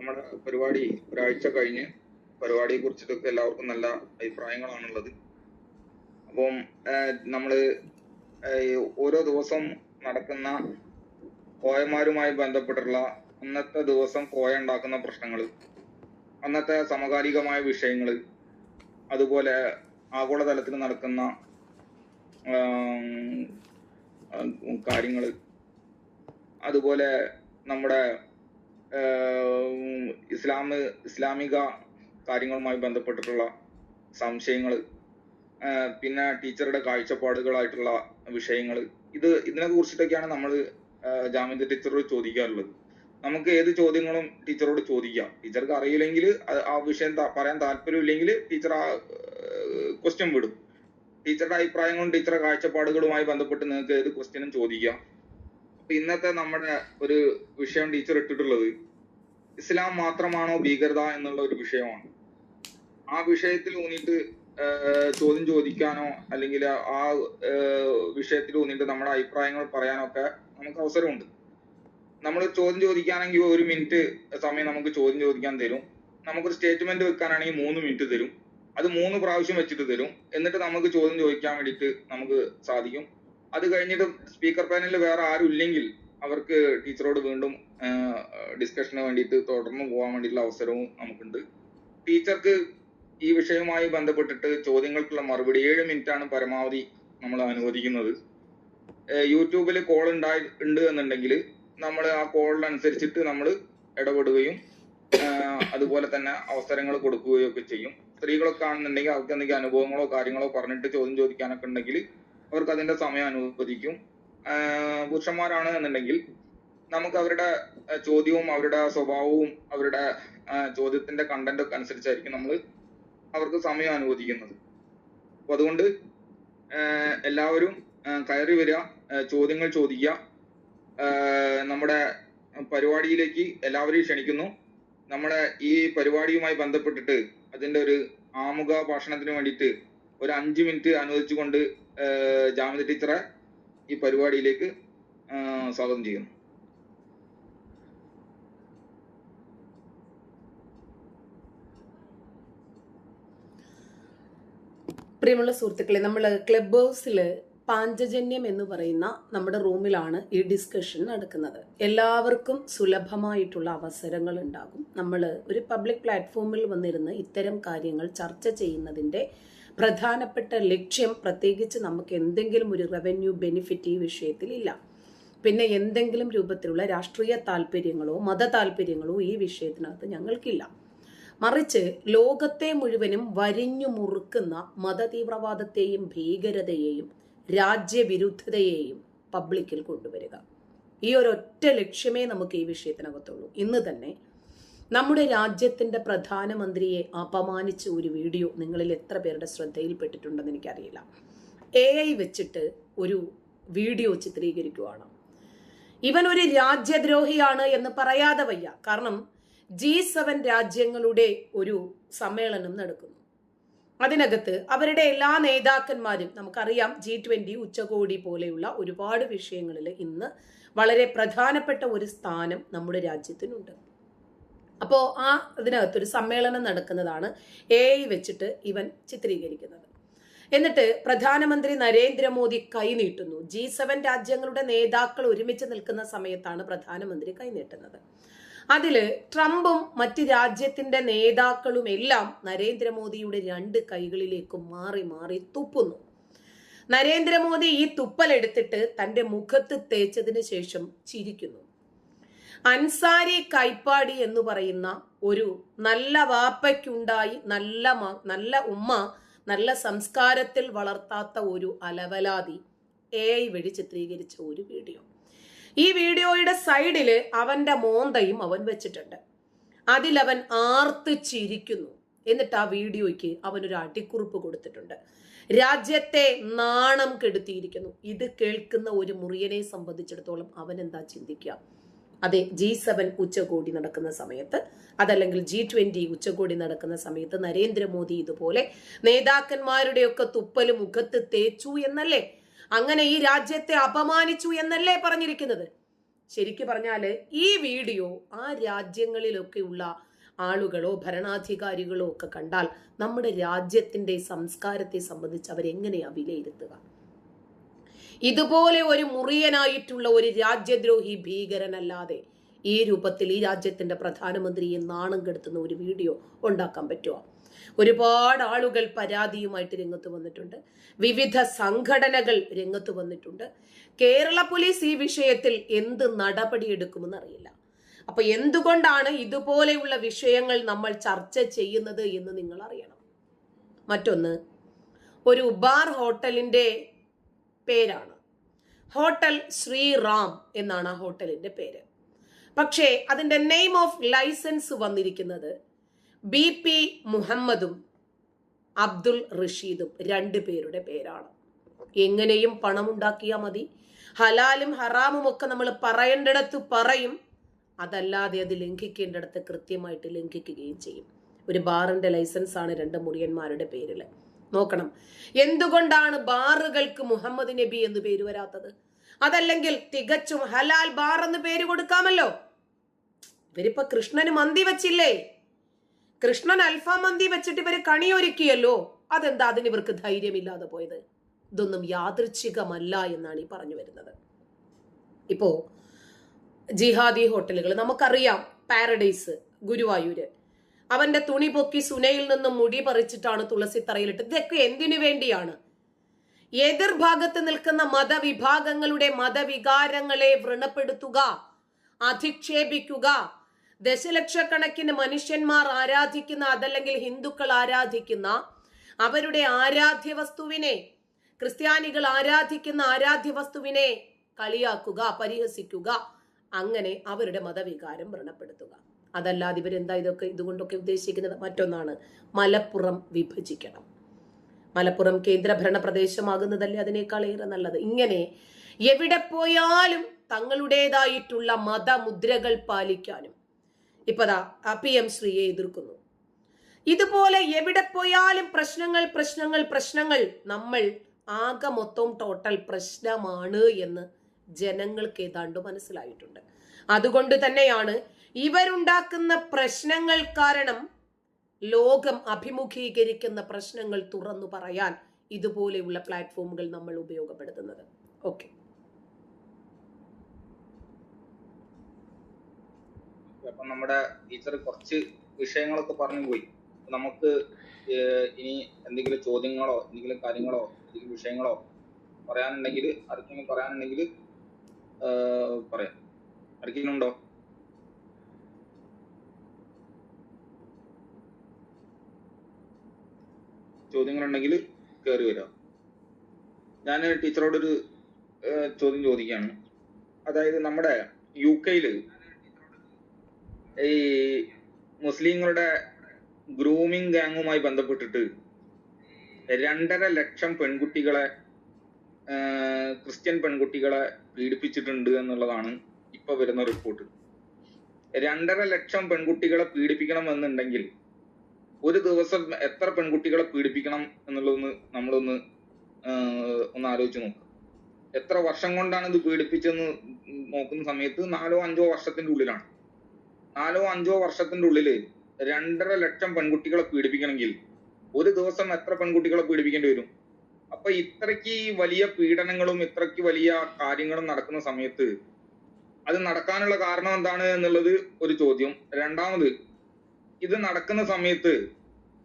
നമ്മുടെ പരിപാടി ഒരാഴ്ച കഴിഞ്ഞ് പരിപാടിയെ കുറിച്ചിട്ടൊക്കെ എല്ലാവർക്കും നല്ല അഭിപ്രായങ്ങളാണുള്ളത്. അപ്പം നമ്മള് ഓരോ ദിവസം നടക്കുന്ന കോയമാരുമായി ബന്ധപ്പെട്ടുള്ള അന്നത്തെ ദിവസം കോയ ഉണ്ടാക്കുന്ന പ്രശ്നങ്ങൾ, അന്നത്തെ സമകാലികമായ വിഷയങ്ങൾ, അതുപോലെ ആഗോളതലത്തിൽ നടക്കുന്ന കാര്യങ്ങൾ, അതുപോലെ നമ്മുടെ ഇസ്ലാമിക കാര്യങ്ങളുമായി ബന്ധപ്പെട്ടിട്ടുള്ള സംശയങ്ങൾ, പിന്നെ ടീച്ചറുടെ കാഴ്ചപ്പാടുകളായിട്ടുള്ള വിഷയങ്ങൾ, ഇതിനെ കുറിച്ചിട്ടൊക്കെയാണ് നമ്മൾ ജാമിദ ടീച്ചറോട് ചോദിക്കാറുള്ളത്. നമുക്ക് ഏത് ചോദ്യങ്ങളും ടീച്ചറോട് ചോദിക്കാം. ടീച്ചർക്ക് അറിയില്ലെങ്കിൽ, ആ വിഷയം പറയാൻ താല്പര്യമില്ലെങ്കിൽ ടീച്ചർ ആ ക്വസ്റ്റ്യൻ വിടും. ടീച്ചറുടെ അഭിപ്രായങ്ങളും ടീച്ചറുടെ കാഴ്ചപ്പാടുകളുമായി ബന്ധപ്പെട്ട് നിങ്ങൾക്ക് ഏത് ക്വസ്റ്റ്യനും ചോദിക്കാം. അപ്പൊ ഇന്നത്തെ നമ്മുടെ ഒരു വിഷയം ടീച്ചർ ഇട്ടിട്ടുള്ളത് ഇസ്ലാം മാത്രമാണോ ഭീകരത എന്നുള്ള ഒരു വിഷയമാണ്. ആ വിഷയത്തിൽ ഊന്നിയിട്ട് ചോദ്യം ചോദിക്കാനോ അല്ലെങ്കിൽ ആ വിഷയത്തിൽ ഊന്നിയിട്ട് നമ്മുടെ അഭിപ്രായങ്ങൾ പറയാനോ ഒക്കെ നമുക്ക് അവസരമുണ്ട്. നമ്മൾ ചോദ്യം ചോദിക്കാനെങ്കിൽ 1 മിനിറ്റ് സമയം നമുക്ക് ചോദ്യം ചോദിക്കാൻ തരും. നമുക്കൊരു സ്റ്റേറ്റ്മെന്റ് വെക്കാനാണെങ്കിൽ 3 മിനിറ്റ് തരും. അത് 3 പ്രാവശ്യം വെച്ചിട്ട് തരും. എന്നിട്ട് നമുക്ക് ചോദ്യം ചോദിക്കാൻ വേണ്ടിയിട്ട് നമുക്ക് സാധിക്കും. അത് കഴിഞ്ഞിട്ട് സ്പീക്കർ പാനലിൽ വേറെ ആരും ഇല്ലെങ്കിൽ അവർക്ക് ടീച്ചറോട് വീണ്ടും ഡിസ്കഷന് വേണ്ടിയിട്ട് തുടർന്ന് പോകാൻ വേണ്ടിയിട്ടുള്ള അവസരവും നമുക്കുണ്ട്. ടീച്ചർക്ക് ഈ വിഷയവുമായി ബന്ധപ്പെട്ടിട്ട് ചോദ്യങ്ങൾക്കുള്ള മറുപടി 7 മിനിറ്റ് ആണ് പരമാവധി നമ്മൾ അനുവദിക്കുന്നത്. യൂട്യൂബിൽ കോൾ ഉണ്ട് എന്നുണ്ടെങ്കിൽ നമ്മൾ ആ കോളിനനുസരിച്ചിട്ട് നമ്മൾ ഇടപെടുകയും അതുപോലെ തന്നെ അവസരങ്ങൾ കൊടുക്കുകയും ഒക്കെ ചെയ്യും. സ്ത്രീകളൊക്കെ ആണെന്നുണ്ടെങ്കിൽ അവർക്ക് എന്തെങ്കിലും അനുഭവങ്ങളോ കാര്യങ്ങളോ പറഞ്ഞിട്ട് ചോദ്യം ചോദിക്കാനൊക്കെ ഉണ്ടെങ്കിൽ അവർക്ക് അതിന്റെ സമയം അനുവദിക്കും. പുരുഷന്മാരാണ് എന്നുണ്ടെങ്കിൽ നമുക്ക് അവരുടെ ചോദ്യവും അവരുടെ സ്വഭാവവും അവരുടെ ചോദ്യത്തിന്റെ കണ്ടന്റ് ഒക്കെ അനുസരിച്ചായിരിക്കും നമ്മൾ അവർക്ക് സമയം അനുവദിക്കുന്നത്. അപ്പൊ അതുകൊണ്ട് എല്ലാവരും കയറി വരിക, ചോദ്യങ്ങൾ ചോദിക്കുക. നമ്മുടെ പരിപാടിയിലേക്ക് എല്ലാവരെയും ക്ഷണിക്കുന്നു. നമ്മുടെ ഈ പരിപാടിയുമായി ബന്ധപ്പെട്ടിട്ട് അതിന്റെ ഒരു ആമുഖ ഭാഷണത്തിന് വേണ്ടിയിട്ട് ഒരു 5 മിനിറ്റ് അനുവദിച്ചുകൊണ്ട് ജാമിദ ടീച്ചറെ ഈ പരിപാടിയിലേക്ക് സ്വാഗതം ചെയ്യുന്നു. പ്രിയമുള്ള സുഹൃത്തുക്കളെ, നമ്മൾ ക്ലബ് ഹൗസിൽ പാഞ്ചജന്യം എന്ന് പറയുന്ന നമ്മുടെ റൂമിലാണ് ഈ ഡിസ്കഷൻ നടക്കുന്നത്. എല്ലാവർക്കും സുലഭമായിട്ടുള്ള അവസരങ്ങൾ ഉണ്ടാകും. നമ്മൾ ഒരു പബ്ലിക് പ്ലാറ്റ്ഫോമിൽ വന്നിരുന്ന് ഇത്തരം കാര്യങ്ങൾ ചർച്ച ചെയ്യുന്നതിൻ്റെ പ്രധാനപ്പെട്ട ലക്ഷ്യം, പ്രത്യേകിച്ച് നമുക്ക് എന്തെങ്കിലും ഒരു റവന്യൂ ബെനിഫിറ്റ് ഈ വിഷയത്തിലില്ല. പിന്നെ എന്തെങ്കിലും രൂപത്തിലുള്ള രാഷ്ട്രീയ താല്പര്യങ്ങളോ മത താല്പര്യങ്ങളോ ഈ വിഷയത്തിനകത്ത് ഞങ്ങൾക്കില്ല. മറിച്ച് ലോകത്തെ മുഴുവനും വരിഞ്ഞു മുറുക്കുന്ന മതതീവ്രവാദത്തെയും ഭീകരതയെയും രാജ്യവിരുദ്ധതയെയും പബ്ലിക്കിൽ കൊണ്ടുവരിക, ഈ ഒരൊറ്റ ലക്ഷ്യമേ നമുക്ക് ഈ വിഷയത്തിനകത്തുള്ളൂ. ഇന്ന് തന്നെ നമ്മുടെ രാജ്യത്തിന്റെ പ്രധാനമന്ത്രിയെ അപമാനിച്ച ഒരു വീഡിയോ നിങ്ങളിൽ എത്ര പേരുടെ ശ്രദ്ധയിൽപ്പെട്ടിട്ടുണ്ടെന്ന് എനിക്കറിയില്ല. AI വെച്ചിട്ട് ഒരു വീഡിയോ ചിത്രീകരിക്കുകയാണ്. ഇവൻ ഒരു രാജ്യദ്രോഹിയാണ് എന്ന് പറയാതെ വയ്യ. കാരണം G7 രാജ്യങ്ങളുടെ ഒരു സമ്മേളനം നടക്കുന്നു. അതിനകത്ത് അവരുടെ എല്ലാ നേതാക്കന്മാരും, നമുക്കറിയാം G20 ഉച്ചകോടി പോലെയുള്ള ഒരുപാട് വിഷയങ്ങളിൽ ഇന്ന് വളരെ പ്രധാനപ്പെട്ട ഒരു സ്ഥാനം നമ്മുടെ രാജ്യത്തിനുണ്ട്. അപ്പോൾ അതിനകത്തൊരു സമ്മേളനം നടക്കുന്നതാണ് AI വെച്ചിട്ട് ഇവൻ ചിത്രീകരിക്കുന്നത്. എന്നിട്ട് പ്രധാനമന്ത്രി നരേന്ദ്രമോദി കൈനീട്ടുന്നു. G7 രാജ്യങ്ങളുടെ നേതാക്കൾ ഒരുമിച്ച് നിൽക്കുന്ന സമയത്താണ് പ്രധാനമന്ത്രി കൈനീട്ടുന്നത്. അതില് ട്രംപും മറ്റ് രാജ്യത്തിന്റെ നേതാക്കളും എല്ലാം നരേന്ദ്രമോദിയുടെ 2 കൈകളിലേക്കും മാറി മാറി തുപ്പുന്നു. നരേന്ദ്രമോദി ഈ തുപ്പലെടുത്തിട്ട് തന്റെ മുഖത്ത് തേച്ചതിന് ശേഷം ചിരിക്കുന്നു. അൻസാരി കൈപ്പാടി എന്ന് പറയുന്ന ഒരു നല്ല വാപ്പയ്ക്കുണ്ടായി നല്ല ഉമ്മ നല്ല സംസ്കാരത്തിൽ വളർത്താത്ത ഒരു അലവലാതി AI വഴി ചിത്രീകരിച്ച ഒരു വീഡിയോ. ഈ വീഡിയോയുടെ സൈഡില് അവന്റെ മോന്തയും അവൻ വെച്ചിട്ടുണ്ട്. അതിലവൻ ആർത്ത് ചിരിക്കുന്നു. എന്നിട്ട് ആ വീഡിയോയ്ക്ക് അവനൊരു അടിക്കുറിപ്പ് കൊടുത്തിട്ടുണ്ട്. രാജ്യത്തെ നാണം കെടുത്തിയിരിക്കുന്നു. ഇത് കേൾക്കുന്ന ഒരു മുറിയനെ സംബന്ധിച്ചിടത്തോളം അവൻ എന്താ ചിന്തിക്കുക? അതെ, G7 ഉച്ചകോടി നടക്കുന്ന സമയത്ത്, അതല്ലെങ്കിൽ G20 ഉച്ചകോടി നടക്കുന്ന സമയത്ത് നരേന്ദ്രമോദി ഇതുപോലെ നേതാക്കന്മാരുടെയൊക്കെ തുപ്പല് മുഖത്ത് തേച്ചു എന്നല്ലേ, അങ്ങനെ ഈ രാജ്യത്തെ അപമാനിച്ചു എന്നല്ലേ പറഞ്ഞിരിക്കുന്നത്? ശരിക്കു പറഞ്ഞാല് ഈ വീഡിയോ ആ രാജ്യങ്ങളിലൊക്കെയുള്ള ആളുകളോ ഭരണാധികാരികളോ ഒക്കെ കണ്ടാൽ നമ്മുടെ രാജ്യത്തിന്റെ സംസ്കാരത്തെ സംബന്ധിച്ച് അവരെങ്ങനെയാ വിലയിരുത്തുക? ഇതുപോലെ ഒരു മുറിയനായിട്ടുള്ള ഒരു രാജ്യദ്രോഹി ഭീകരനല്ലാതെ ഈ രൂപത്തിൽ ഈ രാജ്യത്തിന്റെ പ്രധാനമന്ത്രിയെ നാണം കെടുത്തുന്ന ഒരു വീഡിയോ ഉണ്ടാക്കാൻ പറ്റുമോ? ഒരുപാട് ആളുകൾ പരാതിയുമായിട്ട് രംഗത്ത് വന്നിട്ടുണ്ട്. വിവിധ സംഘടനകൾ രംഗത്ത് വന്നിട്ടുണ്ട്. കേരള പോലീസ് ഈ വിഷയത്തിൽ എന്ത് നടപടിയെടുക്കുമെന്ന് അറിയില്ല. അപ്പൊ എന്തുകൊണ്ടാണ് ഇതുപോലെയുള്ള വിഷയങ്ങൾ നമ്മൾ ചർച്ച ചെയ്യുന്നത് എന്ന് നിങ്ങൾ അറിയണം. മറ്റൊന്ന്, ഒരു ബാർ ഹോട്ടലിന്റെ പേരാണ്. ഹോട്ടൽ ശ്രീറാം എന്നാണ് ആ ഹോട്ടലിന്റെ പേര്. പക്ഷേ അതിന്റെ നെയിം ഓഫ് ലൈസൻസ് വന്നിരിക്കുന്നത് BP മുഹമ്മദും അബ്ദുൾ റഷീദും 2 പേരുടെ പേരാണ്. എങ്ങനെയും പണം ഉണ്ടാക്കിയാൽ മതി. ഹലാലും ഹറാമും ഒക്കെ നമ്മൾ പറയേണ്ടിടത്ത് പറയും, അതല്ലാതെ അത് ലംഘിക്കേണ്ടിടത്ത് കൃത്യമായിട്ട് ലംഘിക്കുകയും ചെയ്യും. ഒരു ബാറിന്റെ ലൈസൻസ് ആണ് 2 മുറിയന്മാരുടെ പേരിൽ. നോക്കണം, എന്തുകൊണ്ടാണ് ബാറുകൾക്ക് മുഹമ്മദ് നബി എന്ന് പേര് വരാത്തത്? അതല്ലെങ്കിൽ തികച്ചും ഹലാൽ ബാർ എന്ന് പേര് കൊടുക്കാമല്ലോ. ഇവരിപ്പോ കൃഷ്ണന് മന്തി വെച്ചില്ലേ? കൃഷ്ണൻ അൽഫാം മന്തി വെച്ചിട്ട് ഇവര് കണിയൊരുക്കിയല്ലോ. അതെന്താ അതിന് ഇവർക്ക് ധൈര്യമില്ലാതെ പോയത്? ഇതൊന്നും യാദൃച്ഛികമല്ല എന്നാണ് ഈ പറഞ്ഞു വരുന്നത്. ഇപ്പോ ജിഹാദി ഹോട്ടലുകൾ നമുക്കറിയാം. പാരഡൈസ് ഗുരുവായൂര്, അവന്റെ തുണി പൊക്കി സുനയിൽ നിന്നും മുടി പറിച്ചിട്ടാണ് തുളസി തറയിലിട്ട്. ഇതൊക്കെ എന്തിനു വേണ്ടിയാണ്? എതിർഭാഗത്ത് നിൽക്കുന്ന മതവിഭാഗങ്ങളുടെ മതവികാരങ്ങളെ വ്രണപ്പെടുത്തുക, അധിക്ഷേപിക്കുക, ദശലക്ഷക്കണക്കിന് മനുഷ്യന്മാർ ആരാധിക്കുന്ന, അതല്ലെങ്കിൽ ഹിന്ദുക്കൾ ആരാധിക്കുന്ന അവരുടെ ആരാധ്യ വസ്തുവിനെ, ക്രിസ്ത്യാനികൾ ആരാധിക്കുന്ന ആരാധ്യ വസ്തുവിനെ കളിയാക്കുക, പരിഹസിക്കുക, അങ്ങനെ അവരുടെ മതവികാരം വ്രണപ്പെടുത്തുക. അതല്ലാതെ ഇവരെന്താ ഇതുകൊണ്ടൊക്കെ ഉദ്ദേശിക്കുന്നത്? മറ്റൊന്നാണ്, മലപ്പുറം വിഭജിക്കണം. മലപ്പുറം കേന്ദ്രഭരണ പ്രദേശമാകുന്നതല്ലേ അതിനേക്കാളേറെ നല്ലത്. ഇങ്ങനെ എവിടെ പോയാലും തങ്ങളുടേതായിട്ടുള്ള മതമുദ്രകൾ പാലിക്കാനും ഇപ്പതാ PM ശ്രീയെ എതിർക്കുന്നു. ഇതുപോലെ എവിടെ പോയാലും പ്രശ്നങ്ങൾ പ്രശ്നങ്ങൾ പ്രശ്നങ്ങൾ. നമ്മൾ ആകെ മൊത്തം ടോട്ടൽ പ്രശ്നമാണ് എന്ന് ജനങ്ങൾക്ക് ഏതാണ്ട് മനസ്സിലായിട്ടുണ്ട്. അതുകൊണ്ട് തന്നെയാണ് ഇവരുണ്ടാക്കുന്ന പ്രശ്നങ്ങൾ കാരണം ലോകം അഭിമുഖീകരിക്കുന്ന പ്രശ്നങ്ങൾ തുറന്നു പറയാൻ ഇതുപോലെയുള്ള പ്ലാറ്റ്ഫോമുകൾ നമ്മൾ ഉപയോഗപ്പെടുത്തുന്നത്. ഓക്കെ, അപ്പൊ നമ്മുടെ ടീച്ചർ കുറച്ച് വിഷയങ്ങളൊക്കെ പറഞ്ഞു പോയി. നമുക്ക് ഇനി എന്തെങ്കിലും ചോദ്യങ്ങളോ എന്തെങ്കിലും കാര്യങ്ങളോ എന്തെങ്കിലും വിഷയങ്ങളോ പറയാനുണ്ടെങ്കിൽ ആർക്കെങ്കിലും പറയാനുണ്ടെങ്കിൽ പറയാം. ആർക്കെങ്കിലും ഉണ്ടോ? ചോദ്യങ്ങളുണ്ടെങ്കിൽ കയറി വരാം. ഞാൻ ടീച്ചറോടൊരു ചോദ്യം ചോദിക്കുകയാണ്. അതായത് നമ്മുടെ UK ഈ മുസ്ലിങ്ങളുടെ ഗ്രൂമിംഗ് ഗാങ്ങുമായി ബന്ധപ്പെട്ടിട്ട് 2.5 ലക്ഷം പെൺകുട്ടികളെ, ക്രിസ്ത്യൻ പെൺകുട്ടികളെ പീഡിപ്പിച്ചിട്ടുണ്ട് എന്നുള്ളതാണ് ഇപ്പൊ വരുന്ന റിപ്പോർട്ട്. 2.5 ലക്ഷം പെൺകുട്ടികളെ പീഡിപ്പിക്കണമെന്നുണ്ടെങ്കിൽ ഒരു ദിവസം എത്ര പെൺകുട്ടികളെ പീഡിപ്പിക്കണം എന്നുള്ളതൊന്ന് നമ്മളൊന്ന് ആലോചിച്ച് നോക്കുക. എത്ര വർഷം കൊണ്ടാണ് ഇത് പീഡിപ്പിച്ചെന്ന് നോക്കുന്ന സമയത്ത് 4-5 വർഷത്തിന്റെ ഉള്ളിലാണ്. 4-5 വർഷത്തിന്റെ ഉള്ളില് 2.5 ലക്ഷം പെൺകുട്ടികളെ പീഡിപ്പിക്കണമെങ്കിൽ ഒരു ദിവസം എത്ര പെൺകുട്ടികളെ പീഡിപ്പിക്കേണ്ടി വരും? അപ്പൊ ഇത്രയ്ക്ക് വലിയ പീഡനങ്ങളും ഇത്രയ്ക്ക് വലിയ കാര്യങ്ങളും നടക്കുന്ന സമയത്ത് അത് നടക്കാനുള്ള കാരണം എന്താണ് എന്നുള്ളത് ഒരു ചോദ്യം. രണ്ടാമത്, ഇത് നടക്കുന്ന സമയത്ത്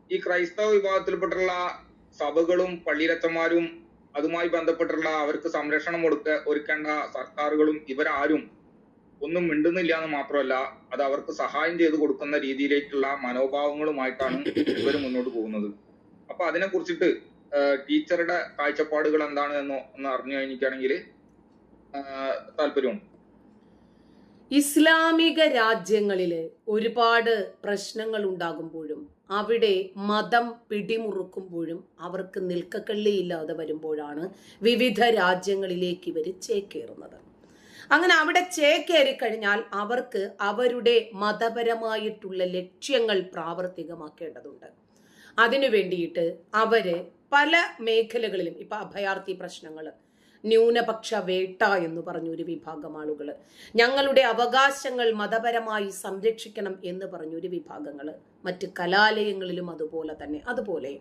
ഈ ക്രൈസ്തവ വിഭാഗത്തിൽപ്പെട്ടുള്ള സഭകളും പള്ളിയിലച്ചന്മാരും അതുമായി ബന്ധപ്പെട്ടുള്ള അവർക്ക് സംരക്ഷണം ഒരുക്കേണ്ട സർക്കാരുകളും ഇവരാരും ഒന്നും മിണ്ടുന്നില്ല എന്ന് മാത്രമല്ല, അത് അവർക്ക് സഹായം ചെയ്ത് കൊടുക്കുന്ന രീതിയിലേക്കുള്ള മനോഭാവങ്ങളുമായിട്ടാണ് ഇവർ മുന്നോട്ട് പോകുന്നത്. അപ്പൊ അതിനെ കുറിച്ചിട്ട് ടീച്ചറുടെ കാഴ്ചപ്പാടുകൾ എന്താണ് ഒന്ന് അറിഞ്ഞു കഴിഞ്ഞിട്ടാണെങ്കിൽ താല്പര്യമുണ്ട്. ഇസ്ലാമിക രാജ്യങ്ങളില് ഒരുപാട് പ്രശ്നങ്ങൾ ഉണ്ടാകുമ്പോഴും അവിടെ മതം പിടിമുറുക്കുമ്പോഴും അവർക്ക് നിൽക്കക്കള്ളിയില്ലാതെ വരുമ്പോഴാണ് വിവിധ രാജ്യങ്ങളിലേക്ക് ഇവർ ചേക്കേറുന്നത്. അങ്ങനെ അവിടെ ചേക്കേറി കഴിഞ്ഞാൽ അവർക്ക് അവരുടെ മതപരമായിട്ടുള്ള ലക്ഷ്യങ്ങൾ പ്രാവർത്തികമാക്കേണ്ടതുണ്ട്. അതിനു വേണ്ടിയിട്ട് അവര് പല മേഖലകളിലും, ഇപ്പൊ അഭയാർത്ഥി പ്രശ്നങ്ങൾ, ന്യൂനപക്ഷ വേട്ട എന്ന് പറഞ്ഞു ഒരു വിഭാഗം ആളുകൾ, ഞങ്ങളുടെ അവകാശങ്ങൾ മതപരമായി സംരക്ഷിക്കണം എന്ന് പറഞ്ഞൊരു വിഭാഗങ്ങൾ, മറ്റ് കലാലയങ്ങളിലും അതുപോലെ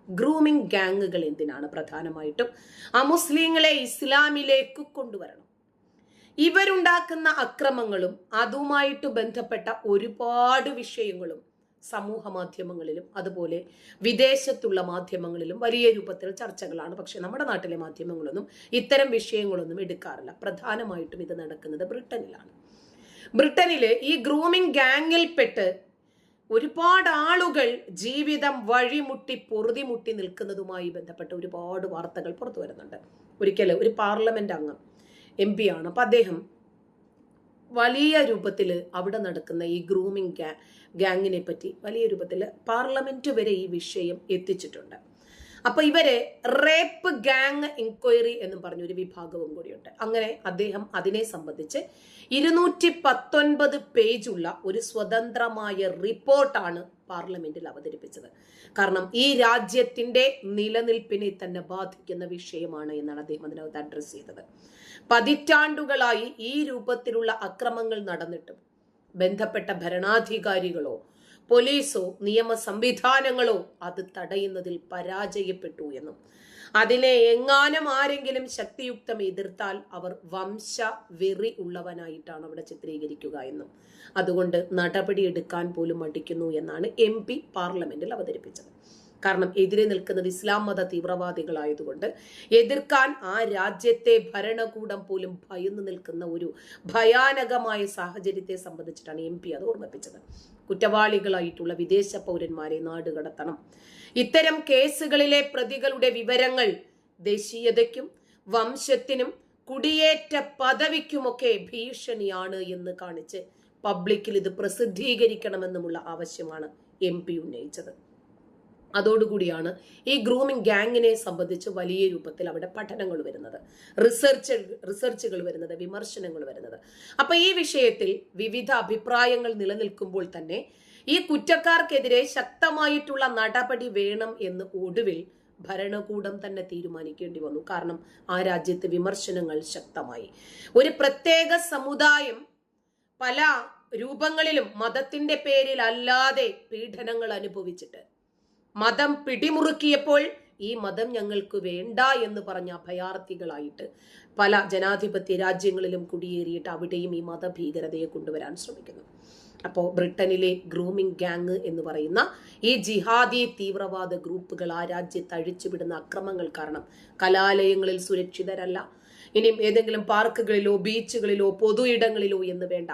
ഗ്രൂമിംഗ് ഗാങ്ങുകൾ എന്തിനാണ്? പ്രധാനമായിട്ടും അമുസ്ലിങ്ങളെ ഇസ്ലാമിലേക്ക് കൊണ്ടുവരണം. ഇവരുണ്ടാക്കുന്ന അക്രമങ്ങളും അതുമായിട്ട് ബന്ധപ്പെട്ട ഒരുപാട് വിഷയങ്ങളും സമൂഹ മാധ്യമങ്ങളിലും അതുപോലെ വിദേശത്തുള്ള മാധ്യമങ്ങളിലും വലിയ രൂപത്തിൽ ചർച്ചകളാണ്. പക്ഷെ നമ്മുടെ നാട്ടിലെ മാധ്യമങ്ങളൊന്നും ഇത്തരം വിഷയങ്ങളൊന്നും എടുക്കാറില്ല. പ്രധാനമായിട്ടും ഇത് നടക്കുന്നത് ബ്രിട്ടനിലാണ്. ബ്രിട്ടനില് ഈ ഗ്രൂമിംഗ് ഗാങ്ങിൽപ്പെട്ട് ഒരുപാട് ആളുകൾ ജീവിതം വഴിമുട്ടി പൊറുതിമുട്ടി നിൽക്കുന്നതുമായി ബന്ധപ്പെട്ട ഒരുപാട് വാർത്തകൾ പുറത്തു വരുന്നുണ്ട്. ഒരിക്കൽ ഒരു പാർലമെന്റ് അംഗം MP ആണ്. അപ്പൊ അദ്ദേഹം വലിയ രൂപത്തിൽ അവിടെ നടക്കുന്ന ഈ ഗ്രൂമിംഗ് ഗാങ്ങിനെ പറ്റി വലിയ രൂപത്തിൽ പാർലമെന്റ് വരെ ഈ വിഷയം എത്തിച്ചിട്ടുണ്ട്. അപ്പൊ ഇവരെ റേപ്പ് ഗാങ് ഇൻക്വയറി എന്ന് പറഞ്ഞൊരു വിഭാഗവും കൂടിയുണ്ട്. അങ്ങനെ അദ്ദേഹം അതിനെ സംബന്ധിച്ച് 219 പേജുള്ള ഒരു സ്വതന്ത്രമായ റിപ്പോർട്ടാണ് പാർലമെന്റിൽ അവതരിപ്പിച്ചത്. കാരണം ഈ രാജ്യത്തിന്റെ നിലനിൽപ്പിനെ തന്നെ ബാധിക്കുന്ന വിഷയമാണ് എന്നാണ് അദ്ദേഹം അതിനകത്ത് അഡ്രസ് ചെയ്തത്. പതിറ്റാണ്ടുകളായി ഈ രൂപത്തിലുള്ള അക്രമങ്ങൾ നടന്നിട്ടും ബന്ധപ്പെട്ട ഭരണാധികാരികളോ പോലീസോ നിയമ സംവിധാനങ്ങളോ അത് തടയുന്നതിൽ പരാജയപ്പെട്ടു എന്നും അതിനെ എങ്ങാനും ആരെങ്കിലും ശക്തിയുക്തം എതിർത്താൽ അവർ വംശ വെറി ഉള്ളവനായിട്ടാണ് അവിടെ ചിത്രീകരിക്കുക എന്നും അതുകൊണ്ട് നടപടിയെടുക്കാൻ പോലും മടിക്കുന്നു എന്നാണ് MP പാർലമെന്റിൽ അവതരിപ്പിച്ചത്. കാരണം എതിരെ നിൽക്കുന്നത് ഇസ്ലാം മത തീവ്രവാദികളായതുകൊണ്ട് എതിർക്കാൻ ആ രാജ്യത്തെ ഭരണകൂടം പോലും ഭയന്നു നിൽക്കുന്ന ഒരു ഭയാനകമായ സാഹചര്യത്തെ സംബന്ധിച്ചിട്ടാണ് MP അത് ഓർമ്മിപ്പിച്ചത്. കുറ്റവാളികളായിട്ടുള്ള വിദേശ പൗരന്മാരെ നാടുകടത്തണം. ഇത്തരം കേസുകളിലെ പ്രതികളുടെ വിവരങ്ങൾ ദേശീയതയ്ക്കും വംശത്തിനും കുടിയേറ്റ പദവിക്കുമൊക്കെ ഭീഷണിയാണ് എന്ന് കാണിച്ച് പബ്ലിക്കിൽ ഇത് പ്രസിദ്ധീകരിക്കണമെന്നുമുള്ള ആവശ്യമാണ് MP ഉന്നയിച്ചത്. അതോടുകൂടിയാണ് ഈ ഗ്രൂമിംഗ് ഗാങ്ങിനെ സംബന്ധിച്ച് വലിയ രൂപത്തിൽ അവിടെ പഠനങ്ങൾ വരുന്നത്, റിസർച്ചുകൾ വരുന്നത്, വിമർശനങ്ങൾ വരുന്നത്. അപ്പൊ ഈ വിഷയത്തിൽ വിവിധ അഭിപ്രായങ്ങൾ നിലനിൽക്കുമ്പോൾ തന്നെ ഈ കുറ്റക്കാർക്കെതിരെ ശക്തമായിട്ടുള്ള നടപടി വേണം എന്ന് ഒടുവിൽ ഭരണകൂടം തന്നെ തീരുമാനിക്കേണ്ടി വന്നു. കാരണം ആ രാജ്യത്ത് വിമർശനങ്ങൾ ശക്തമായി. ഒരു പ്രത്യേക സമുദായം പല രൂപങ്ങളിലും മതത്തിന്റെ പേരിൽ അല്ലാതെ പീഡനങ്ങൾ അനുഭവിച്ചിട്ട് മതം പിടിമുറുക്കിയപ്പോൾ ഈ മതം ഞങ്ങൾക്ക് വേണ്ട എന്ന് പറഞ്ഞ അഭയാർത്ഥികളായിട്ട് പല ജനാധിപത്യ രാജ്യങ്ങളിലും കുടിയേറിയിട്ട് അവിടെയും ഈ മതഭീകരതയെ കൊണ്ടുവരാൻ ശ്രമിക്കുന്നു. അപ്പോൾ ബ്രിട്ടനിലെ ഗ്രൂമിംഗ് ഗാങ് എന്ന് പറയുന്ന ഈ ജിഹാദി തീവ്രവാദ ഗ്രൂപ്പുകൾ ആ രാജ്യത്ത് അഴിച്ചുവിടുന്ന അക്രമങ്ങൾ കാരണം കലാലയങ്ങളിൽ സുരക്ഷിതരല്ല, ഇനി ഏതെങ്കിലും പാർക്കുകളിലോ ബീച്ചുകളിലോ പൊതു ഇടങ്ങളിലോ എന്ന് വേണ്ട,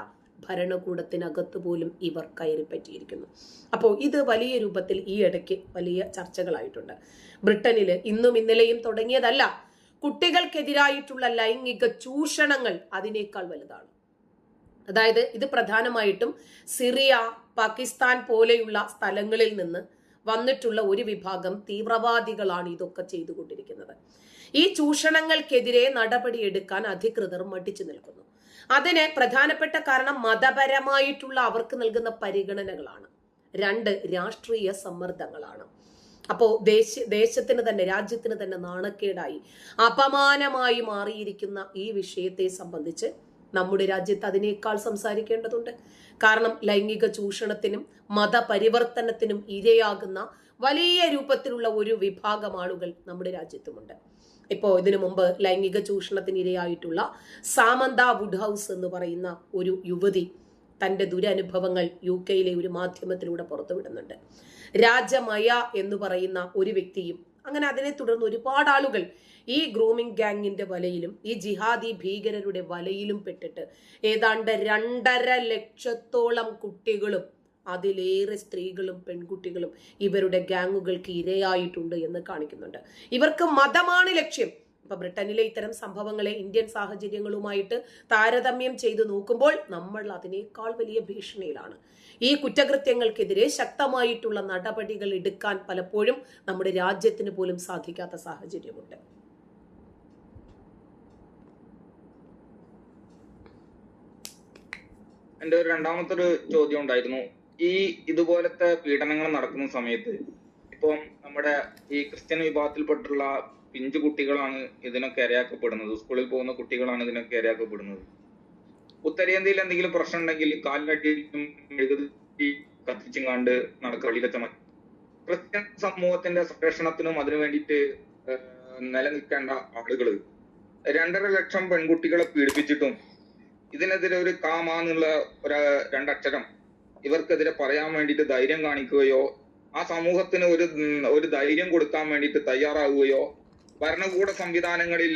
ഭരണകൂടത്തിനകത്ത് പോലും ഇവർ കയറിപ്പറ്റിയിരിക്കുന്നു. അപ്പോൾ ഇത് വലിയ രൂപത്തിൽ ഈ ഇടയ്ക്ക് വലിയ ചർച്ചകളായിട്ടുണ്ട്. ബ്രിട്ടനിൽ ഇന്നും ഇന്നലെയും തുടങ്ങിയതല്ല, കുട്ടികൾക്കെതിരായിട്ടുള്ള ലൈംഗിക ചൂഷണങ്ങൾ അതിനേക്കാൾ വലുതാണ്. അതായത് ഇത് പ്രധാനമായിട്ടും സിറിയ, പാകിസ്ഥാൻ പോലെയുള്ള സ്ഥലങ്ങളിൽ നിന്ന് വന്നിട്ടുള്ള ഒരു വിഭാഗം തീവ്രവാദികളാണ് ഇതൊക്കെ ചെയ്തുകൊണ്ടിരിക്കുന്നത്. ഈ ചൂഷണങ്ങൾക്കെതിരെ നടപടിയെടുക്കാൻ അധികൃതർ മടിച്ചു നിൽക്കുന്നു. അതിന് പ്രധാനപ്പെട്ട കാരണം മതപരമായിട്ടുള്ള അവർക്ക് നൽകുന്ന പരിഗണനകളാണ്. 2 രാഷ്ട്രീയ സമ്മർദ്ദങ്ങളാണ്. അപ്പോ ദേശത്തിന് തന്നെ രാജ്യത്തിന് തന്നെ നാണക്കേടായി അപമാനമായി മാറിയിരിക്കുന്ന ഈ വിഷയത്തെ സംബന്ധിച്ച് നമ്മുടെ രാജ്യത്ത് അതിനേക്കാൾ സംസാരിക്കേണ്ടതുണ്ട്. കാരണം ലൈംഗിക ചൂഷണത്തിനും മതപരിവർത്തനത്തിനും ഇരയാകുന്ന വലിയ രൂപത്തിലുള്ള ഒരു വിഭാഗം ആളുകൾ നമ്മുടെ രാജ്യത്തുമുണ്ട്. ഇപ്പോൾ ഇതിനു മുമ്പ് ലൈംഗിക ചൂഷണത്തിന് ഇരയായിട്ടുള്ള സാമന്ത വുഡ്ഹൗസ് എന്ന് പറയുന്ന ഒരു യുവതി തന്റെ ദുരനുഭവങ്ങൾ UK ഒരു മാധ്യമത്തിലൂടെ പുറത്തുവിടുന്നുണ്ട്. രാജമയ എന്ന് പറയുന്ന ഒരു വ്യക്തിയും അങ്ങനെ അതിനെ തുടർന്ന് ഒരുപാട് ആളുകൾ ഈ ഗ്രൂമിംഗ് ഗാങ്ങിന്റെ വലയിലും ഈ ജിഹാദി ഭീകരരുടെ വലയിലും പെട്ടിട്ട് ഏതാണ്ട് 2.5 ലക്ഷത്തോളം കുട്ടികളും അതിലേറെ സ്ത്രീകളും പെൺകുട്ടികളും ഇവരുടെ ഗാങ്ങുകൾക്ക് ഇരയായിട്ടുണ്ട് എന്ന് കാണിക്കുന്നുണ്ട്. ഇവർക്ക് മതമാണ് ലക്ഷ്യം. ഇപ്പൊ ബ്രിട്ടനിലെ ഇത്തരം സംഭവങ്ങളെ ഇന്ത്യൻ സാഹചര്യങ്ങളുമായിട്ട് താരതമ്യം ചെയ്തു നോക്കുമ്പോൾ നമ്മൾ അതിനേക്കാൾ വലിയ ഭീഷണിയിലാണ്. ഈ കുറ്റകൃത്യങ്ങൾക്കെതിരെ ശക്തമായിട്ടുള്ള നടപടികൾ എടുക്കാൻ പലപ്പോഴും നമ്മുടെ രാജ്യത്തിന് പോലും സാധിക്കാത്ത സാഹചര്യമുണ്ട്. എന്റെ ഒരു രണ്ടാമത്തെ ഒരു ചോദ്യം ഉണ്ടായിരുന്നു. ഈ ഇതുപോലത്തെ പീഡനങ്ങൾ നടക്കുന്ന സമയത്ത് ഇപ്പം നമ്മുടെ ഈ ക്രിസ്ത്യൻ വിഭാഗത്തിൽപ്പെട്ടുള്ള പിഞ്ചു കുട്ടികളാണ് ഇതിനൊക്കെ ഇരയാക്കപ്പെടുന്നത്. സ്കൂളിൽ പോകുന്ന കുട്ടികളാണ് ഇതിനൊക്കെ ഇരയാക്കപ്പെടുന്നത്. ഉത്തരേന്ത്യയിൽ എന്തെങ്കിലും പ്രശ്നം ഉണ്ടെങ്കിൽ കാലിലടിയും മെഴുകുതിരി കത്തിച്ചും കണ്ട് നടക്കളിയിലെത്തണം. ക്രിസ്ത്യൻ സമൂഹത്തിന്റെ സംരക്ഷണത്തിനും അതിനു വേണ്ടിയിട്ട് നിലനിൽക്കേണ്ട ആളുകള് 2.5 ലക്ഷം പെൺകുട്ടികളെ പീഡിപ്പിച്ചിട്ടും ഇതിനെതിരെ ഒരു കാമാന്നുള്ള രണ്ടക്ഷരം ഇവർക്കെതിരെ പറയാൻ വേണ്ടിയിട്ട് ധൈര്യം കാണിക്കുകയോ ആ സമൂഹത്തിന് ഒരു ധൈര്യം കൊടുക്കാൻ വേണ്ടിയിട്ട് തയ്യാറാവുകയോ ഭരണകൂട സംവിധാനങ്ങളിൽ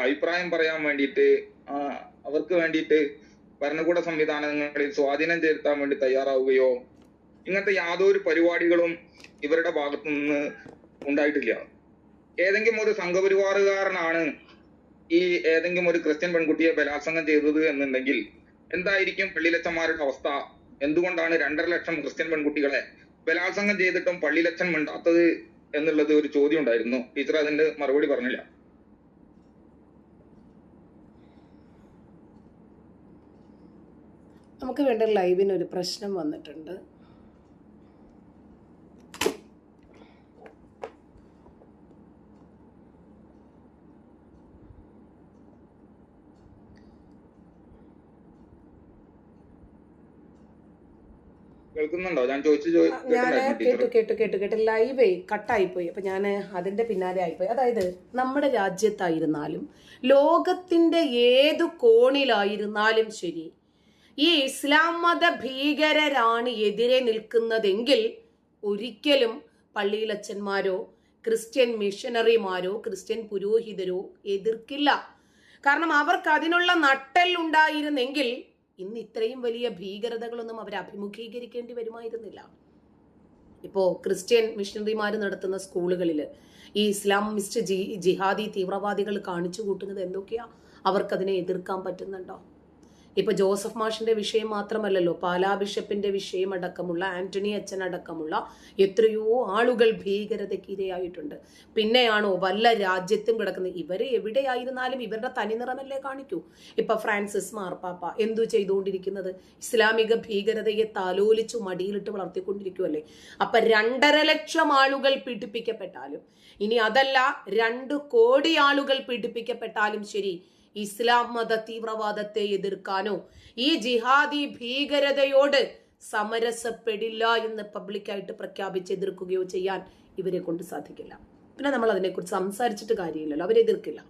അഭിപ്രായം പറയാൻ വേണ്ടിയിട്ട് അവർക്ക് വേണ്ടിയിട്ട് ഭരണകൂട സംവിധാനങ്ങളിൽ സ്വാധീനം ചെലുത്താൻ വേണ്ടി തയ്യാറാവുകയോ ഇങ്ങനത്തെ യാതൊരു പരിപാടികളും ഇവരുടെ ഭാഗത്തു നിന്ന് ഉണ്ടായിട്ടില്ല. ഏതെങ്കിലും ഒരു സംഘപരിവാറുകാരനാണ് ഈ ഏതെങ്കിലും ഒരു ക്രിസ്ത്യൻ പെൺകുട്ടിയെ ബലാത്സംഗം ചെയ്തത് എന്നുണ്ടെങ്കിൽ എന്തായിരിക്കും പള്ളിയിലച്ചന്മാരുടെ അവസ്ഥ? എന്തുകൊണ്ടാണ് 2.5 ലക്ഷം ക്രിസ്ത്യൻ പെൺകുട്ടികളെ ബലാത്സംഗം ചെയ്തിട്ടും പള്ളിയിലച്ചൻ മിണ്ടാത്തത് എന്നുള്ളത് ഒരു ചോദ്യം ഉണ്ടായിരുന്നു. ടീച്ചർ അതിന്റെ മറുപടി പറഞ്ഞില്ല. നമുക്ക് വേണ്ട ലൈവിന് ഒരു പ്രശ്നം വന്നിട്ടുണ്ട്. കേൾക്കുന്നുണ്ടോ? ഞാൻ കേട്ടു ലൈവേ കട്ടായിപ്പോയി. അപ്പൊ ഞാൻ അതിന്റെ പിന്നാലെ ആയിപ്പോയി. അതായത് നമ്മുടെ രാജ്യത്തായിരുന്നാലും ലോകത്തിന്റെ ഏതു കോണിലായിരുന്നാലും ശരി, ഈ ഇസ്ലാം മത ഭീകരരാണ് എതിരെ നിൽക്കുന്നതെങ്കിൽ ഒരിക്കലും പള്ളിയിലച്ചന്മാരോ ക്രിസ്ത്യൻ മിഷനറിമാരോ ക്രിസ്ത്യൻ പുരോഹിതരോ എതിർക്കില്ല. കാരണം അവർക്ക് അതിനുള്ള നട്ടെൽ ഉണ്ടായിരുന്നെങ്കിൽ ഇന്ന് ഇത്രയും വലിയ ഭീകരതകളൊന്നും അവർ അഭിമുഖീകരിക്കേണ്ടി വരുമായിരുന്നില്ല. ഇപ്പോ ക്രിസ്ത്യൻ മിഷണറിമാർ നടത്തുന്ന സ്കൂളുകളിൽ ഈ ഇസ്ലാമിസ്റ്റ് ജിഹാദി തീവ്രവാദികൾ കാണിച്ചു കൂട്ടുന്നത് എന്തൊക്കെയാ? അവർക്കതിനെ എതിർക്കാൻ പറ്റുന്നുണ്ടോ? ഇപ്പൊ ജോസഫ് മാഷിന്റെ വിഷയം മാത്രമല്ലല്ലോ, പാലാ ബിഷപ്പിന്റെ വിഷയം അടക്കമുള്ള, ആന്റണി അച്ഛൻ അടക്കമുള്ള എത്രയോ ആളുകൾ ഭീകരതയ്ക്ക് ഇരയായിട്ടുണ്ട്. പിന്നെയാണോ വല്ല രാജ്യത്തും കിടക്കുന്നത്? ഇവര് എവിടെയായിരുന്നാലും ഇവരുടെ തനിനിറമല്ലേ കാണിക്കൂ. ഇപ്പൊ ഫ്രാൻസിസ് മാർപ്പാപ്പ എന്തു ചെയ്തുകൊണ്ടിരിക്കുന്നത്? ഇസ്ലാമിക ഭീകരതയെ താലോലിച്ചു മടിയിലിട്ട് വളർത്തിക്കൊണ്ടിരിക്കുവല്ലേ. അപ്പൊ 2.5 ലക്ഷം ആളുകൾ പീഡിപ്പിക്കപ്പെട്ടാലും, ഇനി അതല്ല 2 കോടി ആളുകൾ പീഡിപ്പിക്കപ്പെട്ടാലും ശരി, ഇസ്ലാം മത തീവ്രവാദത്തെ എതിർക്കാനോ ഈ ജിഹാദി ഭീകരതയോട് സമരസപ്പെടില്ല എന്ന് പബ്ലിക്കായിട്ട് പ്രഖ്യാപിച്ച് എതിർക്കുകയോ ചെയ്യാൻ ഇവരെ കൊണ്ട് സാധിക്കില്ല. പിന്നെ നമ്മൾ അതിനെക്കുറിച്ച് സംസാരിച്ചിട്ട് കാര്യമില്ലല്ലോ, അവരെതിർക്കില്ല.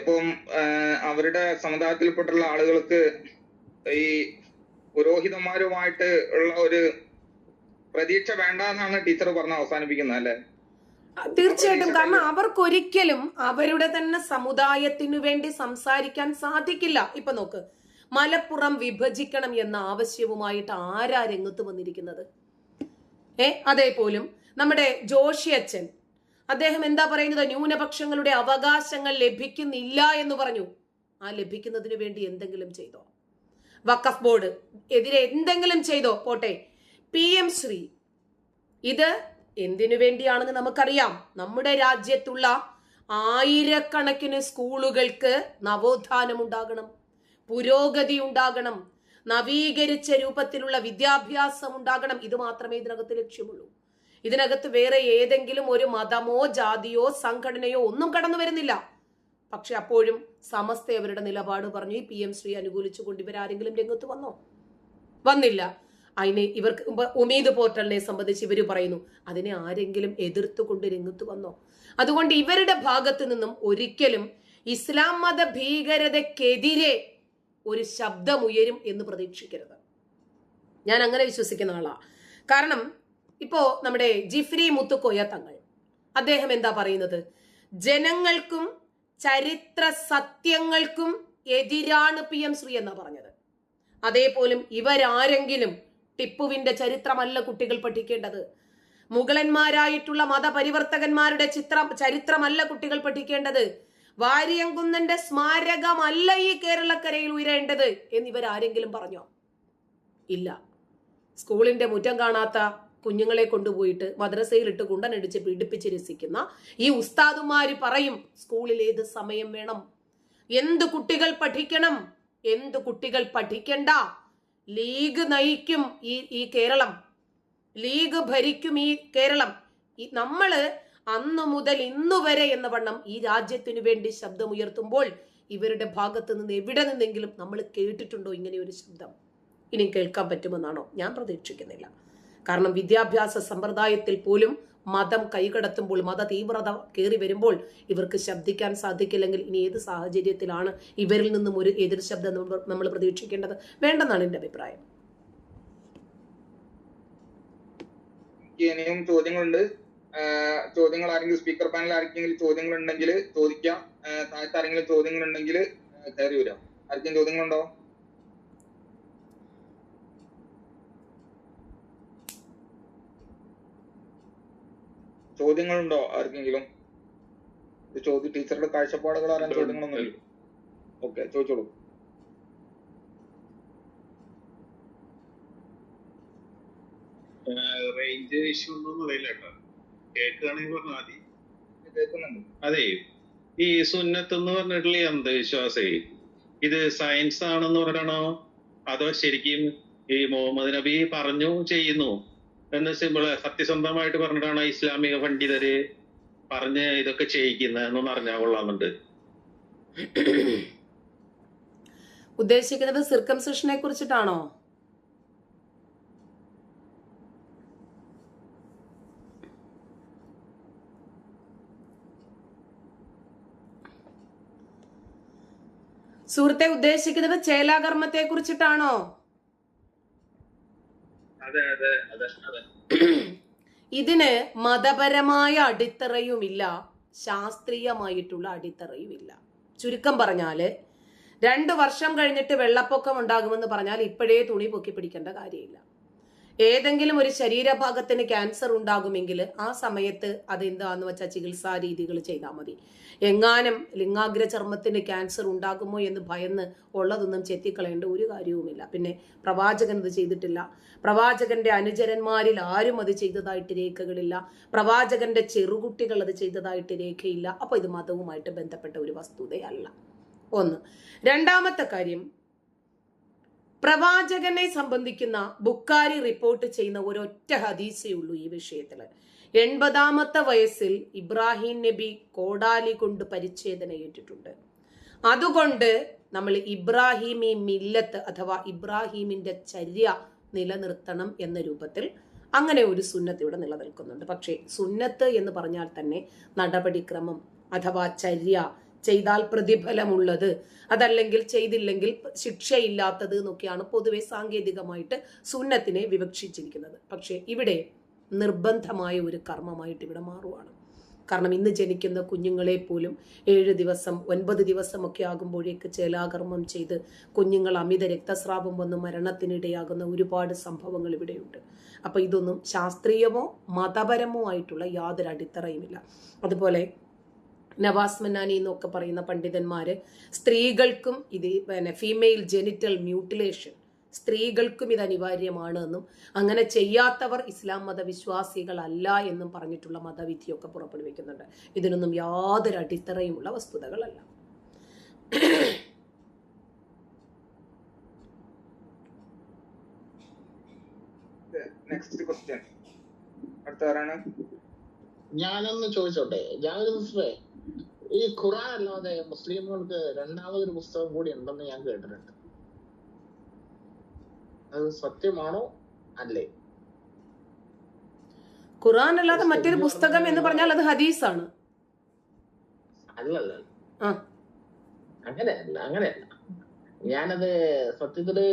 അപ്പം അവരുടെ സമുദായത്തിൽപ്പെട്ടുള്ള ആളുകൾക്ക് ഈ പുരോഹിതന്മാരുമായിട്ട് ഉള്ള ഒരു പ്രതീക്ഷ വേണ്ട എന്നാണ് ടീച്ചർ പറഞ്ഞ് അവസാനിപ്പിക്കുന്നത് അല്ലെ? തീർച്ചയായിട്ടും. കാരണം അവർക്കൊരിക്കലും അവരുടെ തന്നെ സമുദായത്തിനു വേണ്ടി സംസാരിക്കാൻ സാധിക്കില്ല. ഇപ്പൊ നോക്ക്, മലപ്പുറം വിഭജിക്കണം എന്ന ആവശ്യവുമായിട്ട് ആരാ രംഗത്ത് വന്നിരിക്കുന്നത്? അതേപോലും നമ്മുടെ ജോഷി അച്ഛൻ, അദ്ദേഹം എന്താ പറയുന്നത്? ന്യൂനപക്ഷങ്ങളുടെ അവകാശങ്ങൾ ലഭിക്കുന്നില്ല എന്ന് പറഞ്ഞു. ആ ലഭിക്കുന്നതിന് വേണ്ടി എന്തെങ്കിലും ചെയ്തോ? വഖഫ് ബോർഡ് എതിരെ എന്തെങ്കിലും ചെയ്തോ? പോട്ടെ, PM ശ്രീ, ഇത് എന്തിനു വേണ്ടിയാണെന്ന് നമുക്കറിയാം. നമ്മുടെ രാജ്യത്തുള്ള ആയിരക്കണക്കിന് സ്കൂളുകൾക്ക് നവോത്ഥാനം ഉണ്ടാകണം, പുരോഗതി ഉണ്ടാകണം, നവീകരിച്ച രൂപത്തിലുള്ള വിദ്യാഭ്യാസം ഉണ്ടാകണം. ഇത് മാത്രമേ ഇതിനകത്ത് ലക്ഷ്യമുള്ളൂ. ഇതിനകത്ത് വേറെ ഏതെങ്കിലും ഒരു മതമോ ജാതിയോ സംഘടനയോ ഒന്നും കടന്നു വരുന്നില്ല. പക്ഷെ അപ്പോഴും സമസ്ത അവരുടെ നിലപാട് പറഞ്ഞു. ഈ PM ശ്രീ അനുകൂലിച്ചുകൊണ്ട് ഇവരാരെങ്കിലും രംഗത്ത് വന്നോ? വന്നില്ല. അതിനെ ഇവർക്ക് ഉമീദ് പോർട്ടലിനെ സംബന്ധിച്ച് ഇവർ പറയുന്നു, അതിനെ ആരെങ്കിലും എതിർത്തുകൊണ്ട് രംഗത്ത് വന്നോ? അതുകൊണ്ട് ഇവരുടെ ഭാഗത്ത് നിന്നും ഒരിക്കലും ഇസ്ലാം മത ഭീകരതയ്ക്കെതിരെ ഒരു ശബ്ദമുയരും എന്ന് പ്രതീക്ഷിക്കരുത്. ഞാൻ അങ്ങനെ വിശ്വസിക്കുന്ന ആളാ. കാരണം ഇപ്പോ നമ്മുടെ ജിഫ്രി മുത്തുക്കോയ തങ്ങൾ, അദ്ദേഹം എന്താ പറയുന്നത്? ജനങ്ങൾക്കും ചരിത്ര സത്യങ്ങൾക്കും എതിരാണ് PM ശ്രീ എന്നാ പറഞ്ഞത്. അതേപോലും ഇവരാരെങ്കിലും ടിപ്പുവിന്റെ ചരിത്രമല്ല കുട്ടികൾ പഠിക്കേണ്ടത്. മുഗളന്മാരായിട്ടുള്ള മതപരിവർത്തകന്മാരുടെ ചരിത്രമല്ല കുട്ടികൾ പഠിക്കേണ്ടത്. വാരിയംകുന്നന്റെ സ്മാരകമല്ല ഈ കേരളക്കരയിൽ ഉയരേണ്ടത് എന്നിവരാരെങ്കിലും പറഞ്ഞോ? ഇല്ല. സ്കൂളിന്റെ മുറ്റം കാണാത്ത കുഞ്ഞുങ്ങളെ കൊണ്ടുപോയിട്ട് മദ്രസയിലിട്ട് കുണ്ടനടിച്ച് പീഡിപ്പിച്ച് രസിക്കുന്ന ഈ ഉസ്താദുമാര് പറയും സ്കൂളിൽ ഏത് സമയം വേണം, എന്ത് കുട്ടികൾ പഠിക്കണം, എന്ത് കുട്ടികൾ പഠിക്കണ്ട. ലീഗ് നയിക്കും ഈ കേരളം. ലീഗ് ഭരിക്കും ഈ കേരളം. നമ്മള് അന്നു മുതൽ ഇന്നു വരെ എന്ന വണ്ണം ഈ രാജ്യത്തിനു വേണ്ടി ശബ്ദമുയർത്തുമ്പോൾ ഇവരുടെ ഭാഗത്ത് നിന്ന് എവിടെ നിന്നെങ്കിലും നമ്മൾ കേട്ടിട്ടുണ്ടോ ഇങ്ങനെ ഒരു ശബ്ദം? ഇനി കേൾക്കാൻ പറ്റുമെന്നാണോ? ഞാൻ പ്രതീക്ഷിക്കുന്നില്ല. കാരണം വിദ്യാഭ്യാസ സമ്പ്രദായത്തിൽ പോലും മതം കൈകടത്തുമ്പോൾ, മത തീവ്രത കയറി വരുമ്പോൾ ഇവർക്ക് ശബ്ദിക്കാൻ സാധിക്കില്ലെങ്കിൽ ഇനി ഏത് സാഹചര്യത്തിലാണ് ഇവരിൽ നിന്നും ഒരു എതിർ ശബ്ദം നമ്മൾ പ്രതീക്ഷിക്കേണ്ടത്? വേണ്ടെന്നാണ് എൻ്റെ അഭിപ്രായം. ഇനിയും ചോദ്യങ്ങളുണ്ട്. ചോദ്യങ്ങൾ ആരെങ്കിലും സ്പീക്കർ പാനൽ ആർക്കെങ്കിലും ചോദ്യങ്ങൾ ഉണ്ടെങ്കിൽ ചോദിക്കാം. താഴത്ത് ആരെങ്കിലും ചോദ്യങ്ങൾ ഉണ്ടെങ്കിൽ കയറി വരാം. ആർക്കെങ്കിലും ചോദ്യങ്ങളുണ്ടോ? ചോദ്യങ്ങളുണ്ടോ ആർക്കെങ്കിലും? ടീച്ചറുടെ കാഴ്ചപ്പാടുകൾ ആരാൻ ചോദ്യങ്ങളൊന്നുമില്ല. ഓക്കെ, ചോദിച്ചോളൂ. റേഞ്ച് ഇഷ്യൂ ഒന്നും അറിയില്ല കേട്ടോ. കേൾക്കുകയാണെങ്കിൽ പറഞ്ഞാൽ മതി. കേൾക്കുന്നുണ്ട്. അതെ, ഈ സുന്നത്ത് എന്ന് പറഞ്ഞിട്ടുള്ള അന്ധവിശ്വാസേ ഇത് സയൻസ് ആണെന്ന് പറയണോ അതോ ശരിക്കും ഈ മുഹമ്മദ് നബി പറഞ്ഞു ചെയ്യുന്നു എന്ന് സത്യസന്ധമായിട്ട് പറഞ്ഞിട്ടാണോ ഇസ്ലാമിക പണ്ഡിതര് പറഞ്ഞ് ഇതൊക്കെ ചെയ്യിക്കുന്നത് എന്നൊന്ന് അറിഞ്ഞാൽ കൊള്ളാമെന്നുണ്ട്. ഉദ്ദേശിക്കുന്നത് സിർക്കംസിഷനെ കുറിച്ചിട്ടാണോ? സുഹൃത്തെ, ഉദ്ദേശിക്കുന്നത് ചേലാകർമ്മത്തെ കുറിച്ചിട്ടാണോ? ഇതിന് മതപരമായ അടിത്തറയുമില്ല, ശാസ്ത്രീയമായിട്ടുള്ള അടിത്തറയുമില്ല. ചുരുക്കം പറഞ്ഞാല് 2 വർഷം കഴിഞ്ഞിട്ട് വെള്ളപ്പൊക്കം ഉണ്ടാകുമെന്ന് പറഞ്ഞാൽ ഇപ്പോഴേ തുണി പൊക്കി പിടിക്കേണ്ട കാര്യമില്ല. ഏതെങ്കിലും ഒരു ശരീരഭാഗത്തിന് ക്യാൻസർ ഉണ്ടാകുമെങ്കിൽ ആ സമയത്ത് അതെന്താന്ന് വെച്ചാൽ ചികിത്സാ രീതികൾ ചെയ്താൽ മതി. എങ്ങാനും ലിംഗാഗ്ര ചർമ്മത്തിന് ക്യാൻസർ ഉണ്ടാകുമോ എന്ന് ഭയന്ന് ഉള്ളതൊന്നും ചെത്തിക്കളയേണ്ട ഒരു കാര്യവുമില്ല. പിന്നെ പ്രവാചകൻ അത് ചെയ്തിട്ടില്ല. പ്രവാചകന്റെ അനുചരന്മാരിൽ ആരും അത് ചെയ്തതായിട്ട് രേഖകളില്ല. പ്രവാചകന്റെ ചെറുകുട്ടികൾ അത് ചെയ്തതായിട്ട് രേഖയില്ല. അപ്പൊ ഇത് മതവുമായിട്ട് ബന്ധപ്പെട്ട ഒരു വസ്തുതയല്ല. ഒന്ന്. രണ്ടാമത്തെ കാര്യം, പ്രവാചകനെ സംബന്ധിക്കുന്ന ബുഖാരി റിപ്പോർട്ട് ചെയ്യുന്ന ഒരൊറ്റ ഹദീസേ ഉള്ളൂ ഈ വിഷയത്തില്. 80ാമത്തെ വയസ്സിൽ ഇബ്രാഹിം നബി കോടാലി കൊണ്ട് പരിച്ഛേദന ഏറ്റിട്ടുണ്ട്. അതുകൊണ്ട് നമ്മൾ ഇബ്രാഹിമി മില്ലത്ത് അഥവാ ഇബ്രാഹിമിന്റെ ചര്യ നിലനിർത്തണം എന്ന രൂപത്തിൽ അങ്ങനെ ഒരു സുന്നത്ത് ഇവിടെ നിലനിൽക്കുന്നുണ്ട്. പക്ഷേ സുന്നത്ത് എന്ന് പറഞ്ഞാൽ തന്നെ നടപടിക്രമം അഥവാ ചര്യ, ചെയ്താൽ പ്രതിഫലമുള്ളത്, അതല്ലെങ്കിൽ ചെയ്തില്ലെങ്കിൽ ശിക്ഷയില്ലാത്തത് എന്നൊക്കെയാണ് പൊതുവെ സാങ്കേതികമായിട്ട് സുന്നത്തിനെ വിവക്ഷിച്ചിരിക്കുന്നത്. പക്ഷേ ഇവിടെ നിർബന്ധമായ ഒരു കർമ്മമായിട്ട് ഇവിടെ മാറുവാണ്. കാരണം ഇന്ന് ജനിക്കുന്ന കുഞ്ഞുങ്ങളെ പോലും 7 ദിവസം 9 ദിവസമൊക്കെ ആകുമ്പോഴേക്ക് ചേലാകർമ്മം ചെയ്ത് കുഞ്ഞുങ്ങൾ അമിത രക്തസ്രാവം വന്ന് മരണത്തിനിടയാകുന്ന ഒരുപാട് സംഭവങ്ങൾ ഇവിടെയുണ്ട്. അപ്പൊ ഇതൊന്നും ശാസ്ത്രീയമോ മതപരമോ ആയിട്ടുള്ള യാതൊരു അടിത്തറയുമില്ല. അതുപോലെ നവാസ് മന്നാനി എന്നൊക്കെ പറയുന്ന പണ്ഡിതന്മാര് സ്ത്രീകൾക്കും ഇത് ഫീമെയിൽ ജെനിറ്റൽ മ്യൂട്ടിലേഷൻ സ്ത്രീകൾക്കും ഇത് അനിവാര്യമാണ് എന്നും അങ്ങനെ ചെയ്യാത്തവർ ഇസ്ലാം മതവിശ്വാസികളല്ല എന്നും പറഞ്ഞിട്ടുള്ള മതവിധിയൊക്കെ പുറപ്പെടുവിക്കുന്നുണ്ട്. ഇതിനൊന്നും യാതൊരു അടിത്തറയുമുള്ള വസ്തുതകളല്ല. ഞാനൊന്ന് ചോദിച്ചോട്ടെ, ജാഗ്രത, ഈ ഖുർആൻ അല്ലാതെ മുസ്ലിമുകൾക്ക് രണ്ടാമതൊരു പുസ്തകം കൂടി ഉണ്ടെന്ന് ഞാൻ കേട്ടിട്ടുണ്ട്. അത് സത്യമാണോ? അല്ലേ? ഖുർആൻ അല്ലാതെ മറ്റൊരു പുസ്തകം എന്ന് പറഞ്ഞാൽ അത് ഹദീസാണ്. അല്ലല്ല, അങ്ങനെയല്ല. ഞാനത് സത്യത്തില്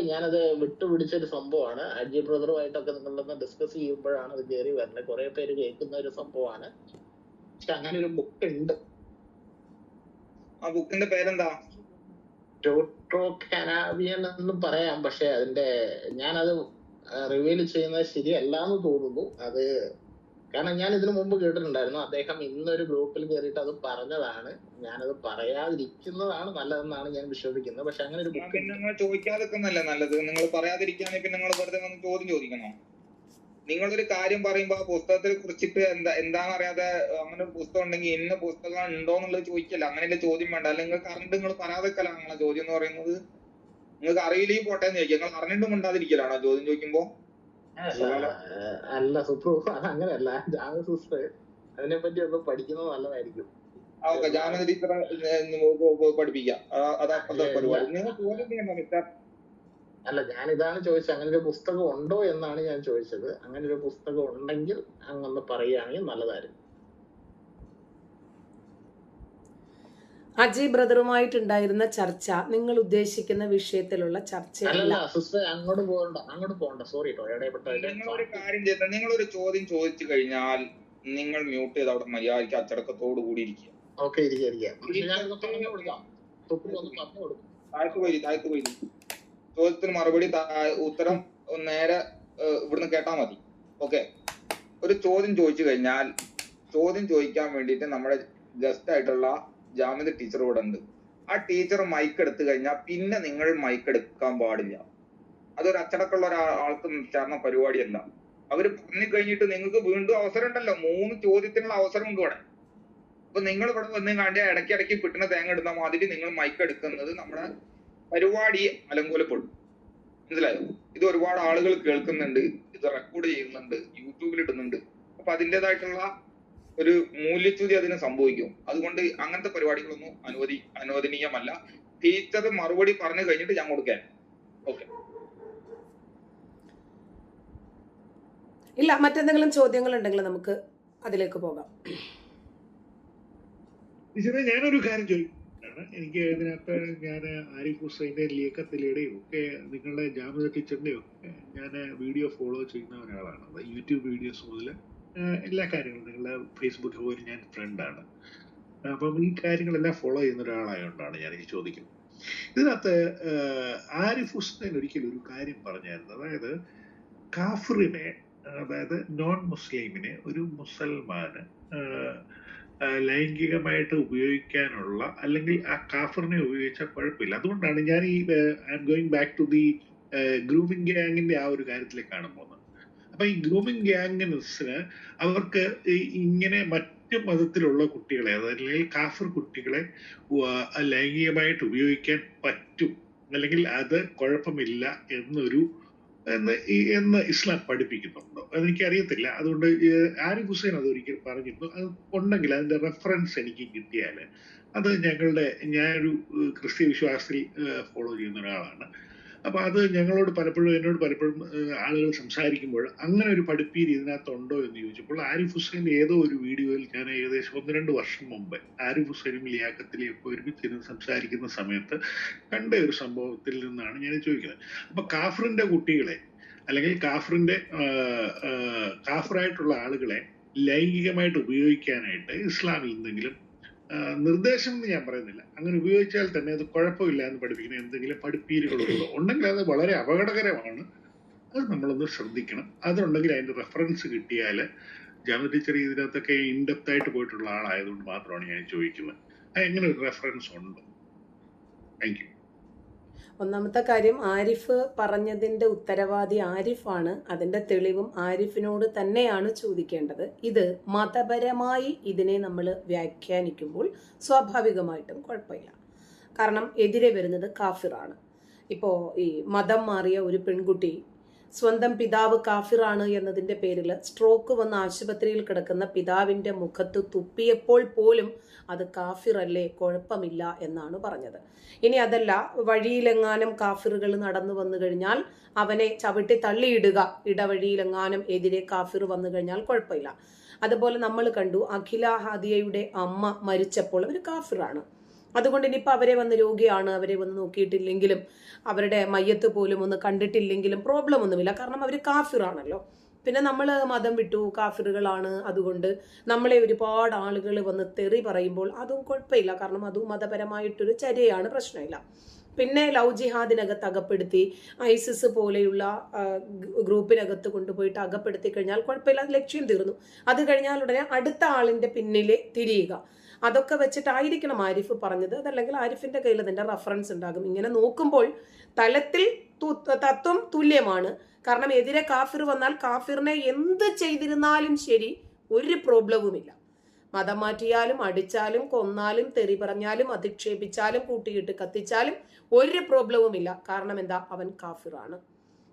വിട്ടുപിടിച്ചൊരു സംഭവമാണ്. അജി ബ്രദറുമായിട്ടൊക്കെ നിങ്ങളൊന്ന് ഡിസ്കസ് ചെയ്യുമ്പോഴാണ് അത് കയറി വരുന്നത്. കുറെ പേര് കേൾക്കുന്ന ഒരു സംഭവമാണ്. പക്ഷെ അങ്ങനെ ഒരു ബുക്ക് ഉണ്ട്. ആ ബുക്കിന്റെ പേരെന്താ? ടോട്രോകാനാവിയൻ എന്ന് പറയാം. പക്ഷെ ഞാനത് റിവീൽ ചെയ്യുന്നത് ശരിയല്ല എന്ന് തോന്നുന്നു. അത് കാരണം ഞാൻ ഇതിനു മുമ്പ് കേട്ടിട്ടുണ്ടായിരുന്നു. അദ്ദേഹം ഇന്നൊരു ഗ്രൂപ്പിൽ കയറിയിട്ട് അത് പറഞ്ഞതാണ്. ഞാനത് പറയാതിരിക്കുന്നതാണ് നല്ലതെന്നാണ് ഞാൻ വിശ്വസിക്കുന്നത്. പക്ഷെ അങ്ങനെ ഒരു ബുക്ക് നിങ്ങൾ ചോദിക്കാതിരിക്കുന്നല്ലേ നല്ലത്. നിങ്ങൾ പറയാതിരിക്കുകയാണെങ്കിൽ പിന്നെ നിങ്ങൾ വെറുതെ വന്ന് ചോദ്യം ചോദിക്കണോ? നിങ്ങളൊരു കാര്യം പറയുമ്പോ ആ പുസ്തകത്തെ കുറിച്ചിട്ട് എന്താണെന്ന് അറിയാതെ അങ്ങനെ ഒരു പുസ്തകം ഉണ്ടെങ്കിൽ ഇന്ന പുസ്തകം ഉണ്ടോ എന്നുള്ളത് ചോദിക്കല്ല. അങ്ങനെയല്ലേ ചോദ്യം വേണ്ട. അല്ലെങ്കിൽ നിങ്ങൾക്ക് അറിഞ്ഞിട്ട് നിങ്ങൾ പറയാതിരിക്കല നിങ്ങളെ ചോദ്യം എന്ന് പറയുന്നത്. നിങ്ങൾക്ക് അറിയില്ലെങ്കിൽ പോട്ടെ എന്ന് ചോദിക്കുക. നിങ്ങൾ അറിഞ്ഞിട്ടും ഉണ്ടാതിരിക്കലാണോ ചോദ്യം ചോദിക്കുമ്പോ? അല്ല അല്ല സുപ്രു, അതങ്ങനെയല്ല. ജാമ്യ സിസ്റ്റർ അതിനെ പറ്റി ഒന്ന് പഠിക്കുന്നത് നല്ലതായിരിക്കും. ഓക്കെ, ജാമ്യ ടീച്ചറെ പഠിപ്പിക്കാം. അതാ അല്ല പരിപാടി. നിങ്ങൾ ചോദ്യം ചെയ്യണ്ട മിസ്റ്റർ. അല്ല, ഞാൻ ഇതാണ് ചോദിച്ചത്, അങ്ങനെ ഒരു പുസ്തകം ഉണ്ടോ എന്നാണ് ഞാൻ ചോദിച്ചത്. അങ്ങനെ ഒരു പുസ്തകം ഉണ്ടെങ്കിൽ അങ്ങൊന്ന് പറയുകയാണെങ്കിൽ നല്ലതായിരുന്നു. അജയ് ബ്രദറുമായിട്ടുണ്ടായിരുന്ന ചർച്ച നിങ്ങൾ ഉദ്ദേശിക്കുന്ന വിഷയത്തിലുള്ള ചർച്ചയല്ല. അല്ലല്ല സിസ്റ്റർ, അങ്ങോട്ട് പോകണ്ട. സോറി കേട്ടോ, നിങ്ങളൊരു കാര്യം ചെയ്ത, നിങ്ങളൊരു ചോദ്യം ചോദിച്ചു കഴിഞ്ഞാൽ നിങ്ങൾ മ്യൂട്ട് ചെയ്ത് അവിടെ മര്യാദയ്ക്ക് അച്ചടക്കത്തോട് കൂടി ഇരിക്കുക. ഓക്കെ, ഇരിക്കാം. പക്ഷെ ഞാനൊന്ന് പറഞ്ഞു കൊടുക്കാം. സുപ്രീം ഒന്ന് പറഞ്ഞു കൊടുക്കും. താഴ്ത്തു പോയി ചോദ്യത്തിന് മറുപടി ഉത്തരം നേരെ ഇവിടുന്ന് കേട്ടാ മതി. ഓക്കെ, ഒരു ചോദ്യം ചോദിച്ചു കഴിഞ്ഞാൽ ചോദ്യം ചോദിക്കാൻ വേണ്ടിയിട്ട് നമ്മുടെ ഗസ്റ്റ് ആയിട്ടുള്ള ജാമ്യ ടീച്ചർ ഇവിടെ ഉണ്ട്. ആ ടീച്ചർ മൈക്ക് എടുത്തു കഴിഞ്ഞാൽ പിന്നെ നിങ്ങൾ മൈക്ക് എടുക്കാൻ പാടില്ല. അതൊരു അച്ചടക്കമുള്ള ഒരാൾക്ക് ചേർന്ന പരിപാടിയല്ല. അവര് പറഞ്ഞു കഴിഞ്ഞിട്ട് നിങ്ങൾക്ക് വീണ്ടും അവസരം ഉണ്ടല്ലോ, 3 ചോദ്യത്തിനുള്ള അവസരം ഉണ്ട് ഇവിടെ. അപ്പൊ നിങ്ങൾ ഇവിടെ വന്ന് കണ്ട ഇടയ്ക്കിടയ്ക്ക് പിട്ടുന്ന തേങ്ങ ഇടുന്ന മാതിരി നിങ്ങൾ മൈക്ക് എടുക്കുന്നത് നമ്മുടെ പരിപാടി അലങ്കോലപ്പെടും. മനസ്സിലായോ? ഇത് ഒരുപാട് ആളുകൾ കേൾക്കുന്നുണ്ട്, ഇത് റെക്കോർഡ് ചെയ്യുന്നുണ്ട്, യൂട്യൂബിൽ ഇടുന്നുണ്ട്. അപ്പൊ അതിൻ്റെതായിട്ടുള്ള ഒരു മൂല്യച്യുതി അതിന് സംഭവിക്കും. അതുകൊണ്ട് അങ്ങനത്തെ പരിപാടികളൊന്നും അനുവദനീയമല്ല. ടീച്ചർ മറുപടി പറഞ്ഞു കഴിഞ്ഞിട്ട് ഞാൻ കൊടുക്കാൻ. ഓക്കെ, ഇല്ല, മറ്റെന്തെങ്കിലും ചോദ്യങ്ങൾ ഉണ്ടെങ്കിൽ നമുക്ക് അതിലേക്ക് പോകാം. ഞാനൊരു കാര്യം ചോദിക്കുകയാണ്. എനിക്ക് ഇതിനകത്ത് ഞാൻ ആരിഫ് ഹുസൈൻ്റെ ലിയക്കത്തിലയുടെയും ഒക്കെ നിങ്ങളുടെ ജാമ്യ ടീച്ചറിൻ്റെയും ഒക്കെ ഞാൻ വീഡിയോ ഫോളോ ചെയ്യുന്ന ഒരാളാണ്. യൂട്യൂബ് വീഡിയോസ് മുതൽ എല്ലാ കാര്യങ്ങളും നിങ്ങളുടെ ഫേസ്ബുക്ക് പോലും ഞാൻ ഫ്രണ്ടാണ്. അപ്പം ഈ കാര്യങ്ങളെല്ലാം ഫോളോ ചെയ്യുന്ന ഒരാളായതുകൊണ്ടാണ് ഞാൻ ഈ ചോദിക്കുന്നത്. ഇതിനകത്ത് ആരിഫ് ഹുസൈൻ ഒരിക്കലും ഒരു കാര്യം പറഞ്ഞായിരുന്നു. അതായത് കാഫിറിനെ, അതായത് നോൺ മുസ്ലിമിനെ ഒരു മുസൽമാന് ലൈംഗികമായിട്ട് ഉപയോഗിക്കാനുള്ള, അല്ലെങ്കിൽ ആ കാഫറിനെ ഉപയോഗിച്ചാൽ കുഴപ്പമില്ല. അതുകൊണ്ടാണ് ഞാൻ ഈ I am going back to the grooming ഗ്യാങ്ങിന്റെ ആ ഒരു കാര്യത്തിലേക്കാണ് പോകുന്നത്. അപ്പൊ ഈ ഗ്രൂമിംഗ് ഗ്യാങ്ങിന് അവർക്ക് ഇങ്ങനെ മറ്റു മതത്തിലുള്ള കുട്ടികളെ, അല്ലെങ്കിൽ കാഫർ കുട്ടികളെ ലൈംഗികമായിട്ട് ഉപയോഗിക്കാൻ പറ്റും, അല്ലെങ്കിൽ അത് കുഴപ്പമില്ല എന്ന് ഇസ്ലാം പഠിപ്പിക്കുന്നുണ്ടോ എനിക്കറിയത്തില്ല. അതുകൊണ്ട് ആരിഫ് ഹുസൈൻ അത് ഒരിക്കൽ പറഞ്ഞിരുന്നു. അത് ഉണ്ടെങ്കിൽ അതിന്റെ റെഫറൻസ് എനിക്ക് കിട്ടിയാൽ അത് ഞാനൊരു ക്രിസ്ത്യ വിശ്വാസത്തിൽ ഫോളോ ചെയ്യുന്ന ഒരാളാണ്. അപ്പൊ അത് എന്നോട് പലപ്പോഴും ആളുകൾ സംസാരിക്കുമ്പോൾ അങ്ങനെ ഒരു പഠിപ്പീര് ഇതിനകത്തുണ്ടോ എന്ന് ചോദിച്ചപ്പോൾ ആരിഫ് ഹുസൈൻ്റെ ഏതോ ഒരു വീഡിയോയിൽ ഞാൻ ഏകദേശം 1-2 വർഷം മുമ്പ് ആരിഫ് ഹുസൈനും ലിയാഖത്തിലും ഒക്കെ ഒരുമിച്ചിരുന്ന് സംസാരിക്കുന്ന സമയത്ത് കണ്ട ഒരു സംഭവത്തിൽ നിന്നാണ് ഞാൻ ചോദിക്കുന്നത്. അപ്പൊ കാഫറിന്റെ കുട്ടികളെ, അല്ലെങ്കിൽ കാഫറായിട്ടുള്ള ആളുകളെ ലൈംഗികമായിട്ട് ഉപയോഗിക്കാനായിട്ട് ഇസ്ലാമിൽ എന്തെങ്കിലും നിർദ്ദേശം എന്ന് ഞാൻ പറയുന്നില്ല, അങ്ങനെ ഉപയോഗിച്ചാൽ തന്നെ അത് കുഴപ്പമില്ല എന്ന് പഠിപ്പിക്കുന്ന എന്തെങ്കിലും പഠിപ്പീരുകളുണ്ടോ? ഉണ്ടെങ്കിൽ അത് വളരെ അപകടകരമാണ്. അത് നമ്മളൊന്ന് ശ്രദ്ധിക്കണം. അതുണ്ടെങ്കിൽ അതിന്റെ റെഫറൻസ് കിട്ടിയാൽ, ജാമ്യ ടീച്ചർ ഇതിനകത്തൊക്കെ ഇൻഡെപ്ത് ആയിട്ട് പോയിട്ടുള്ള ആളായതുകൊണ്ട് മാത്രമാണ് ഞാൻ ചോദിക്കുന്നത്, എങ്ങനെ ഒരു റെഫറൻസ് ഉണ്ടോ? Thank you. ഒന്നാമത്തെ കാര്യം, ആരിഫ് പറഞ്ഞതിൻ്റെ ഉത്തരവാദി ആരിഫാണ്. അതിൻ്റെ തെളിവും ആരിഫിനോട് തന്നെയാണ് ചോദിക്കേണ്ടത്. ഇത് മതപരമായി ഇതിനെ നമ്മൾ വ്യാഖ്യാനിക്കുമ്പോൾ സ്വാഭാവികമായിട്ടും കുഴപ്പമില്ല. കാരണം എതിരെ വരുന്നത് കാഫിറാണ്. ഇപ്പോൾ ഈ മതം മാറിയ ഒരു പെൺകുട്ടി സ്വന്തം പിതാവ് കാഫിറാണ് എന്നതിൻ്റെ പേരിൽ സ്ട്രോക്ക് വന്ന് ആശുപത്രിയിൽ കിടക്കുന്ന പിതാവിൻ്റെ മുഖത്ത് തുപ്പിയപ്പോൾ പോലും അത് കാഫിറല്ലേ, കുഴപ്പമില്ല എന്നാണ് പറഞ്ഞത്. ഇനി അതല്ല, വഴിയിലെങ്ങാനും കാഫിറുകൾ നടന്നു വന്നു കഴിഞ്ഞാൽ അവനെ ചവിട്ടി തള്ളിയിടുക, ഇടവഴിയിലെങ്ങാനും എതിരെ കാഫിർ വന്നു കഴിഞ്ഞാൽ കുഴപ്പമില്ല. അതുപോലെ നമ്മൾ കണ്ടു, അഖില ഹാദിയയുടെ അമ്മ മരിച്ചപ്പോൾ അവർ കാഫിറാണ്. അതുകൊണ്ട് ഇനിയിപ്പോൾ അവരെ വന്ന് രോഗിയാണ്, അവരെ വന്ന് നോക്കിയിട്ടില്ലെങ്കിലും അവരുടെ മയ്യത്ത് പോലും ഒന്ന് കണ്ടിട്ടില്ലെങ്കിലും പ്രോബ്ലം ഒന്നുമില്ല, കാരണം അവർ കാഫിറാണല്ലോ. പിന്നെ നമ്മൾ മതം വിട്ടു, കാഫിറുകളാണ്, അതുകൊണ്ട് നമ്മളെ ഒരുപാട് ആളുകൾ വന്ന് തെറി പറയുമ്പോൾ അതും കുഴപ്പമില്ല, കാരണം അതും മതപരമായിട്ടൊരു ചര്യയാണ്, പ്രശ്നമില്ല. പിന്നെ ലവ് ജിഹാദിനകത്ത് അകപ്പെടുത്തി, ഐസിസ് പോലെയുള്ള ഗ്രൂപ്പിനകത്ത് കൊണ്ടുപോയിട്ട് അകപ്പെടുത്തി കഴിഞ്ഞാൽ കുഴപ്പമില്ല, ലക്ഷ്യം തീർന്നു. അത് കഴിഞ്ഞാൽ ഉടനെ അടുത്ത ആളിൻ്റെ പിന്നിലെ തിരിയുക, അതൊക്കെ വെച്ചിട്ടായിരിക്കണം ആരിഫ് പറഞ്ഞത്. അതല്ലെങ്കിൽ ആരിഫിന്റെ കയ്യിൽ അതിന്റെ റെഫറൻസ് ഉണ്ടാകും. ഇങ്ങനെ നോക്കുമ്പോൾ തലത്തിൽ തത്വം തുല്യമാണ്. കാരണം എതിരെ കാഫിർ വന്നാൽ കാഫിറിനെ എന്ത് ചെയ്തിരുന്നാലും ശരി, ഒരു പ്രോബ്ലവുമില്ല. മതം മാറ്റിയാലും അടിച്ചാലും കൊന്നാലും തെറി പറഞ്ഞാലും അധിക്ഷേപിച്ചാലും കൂട്ടിയിട്ട് കത്തിച്ചാലും ഒരു പ്രോബ്ലവുമില്ല. കാരണം എന്താ? അവൻ കാഫിറാണ്.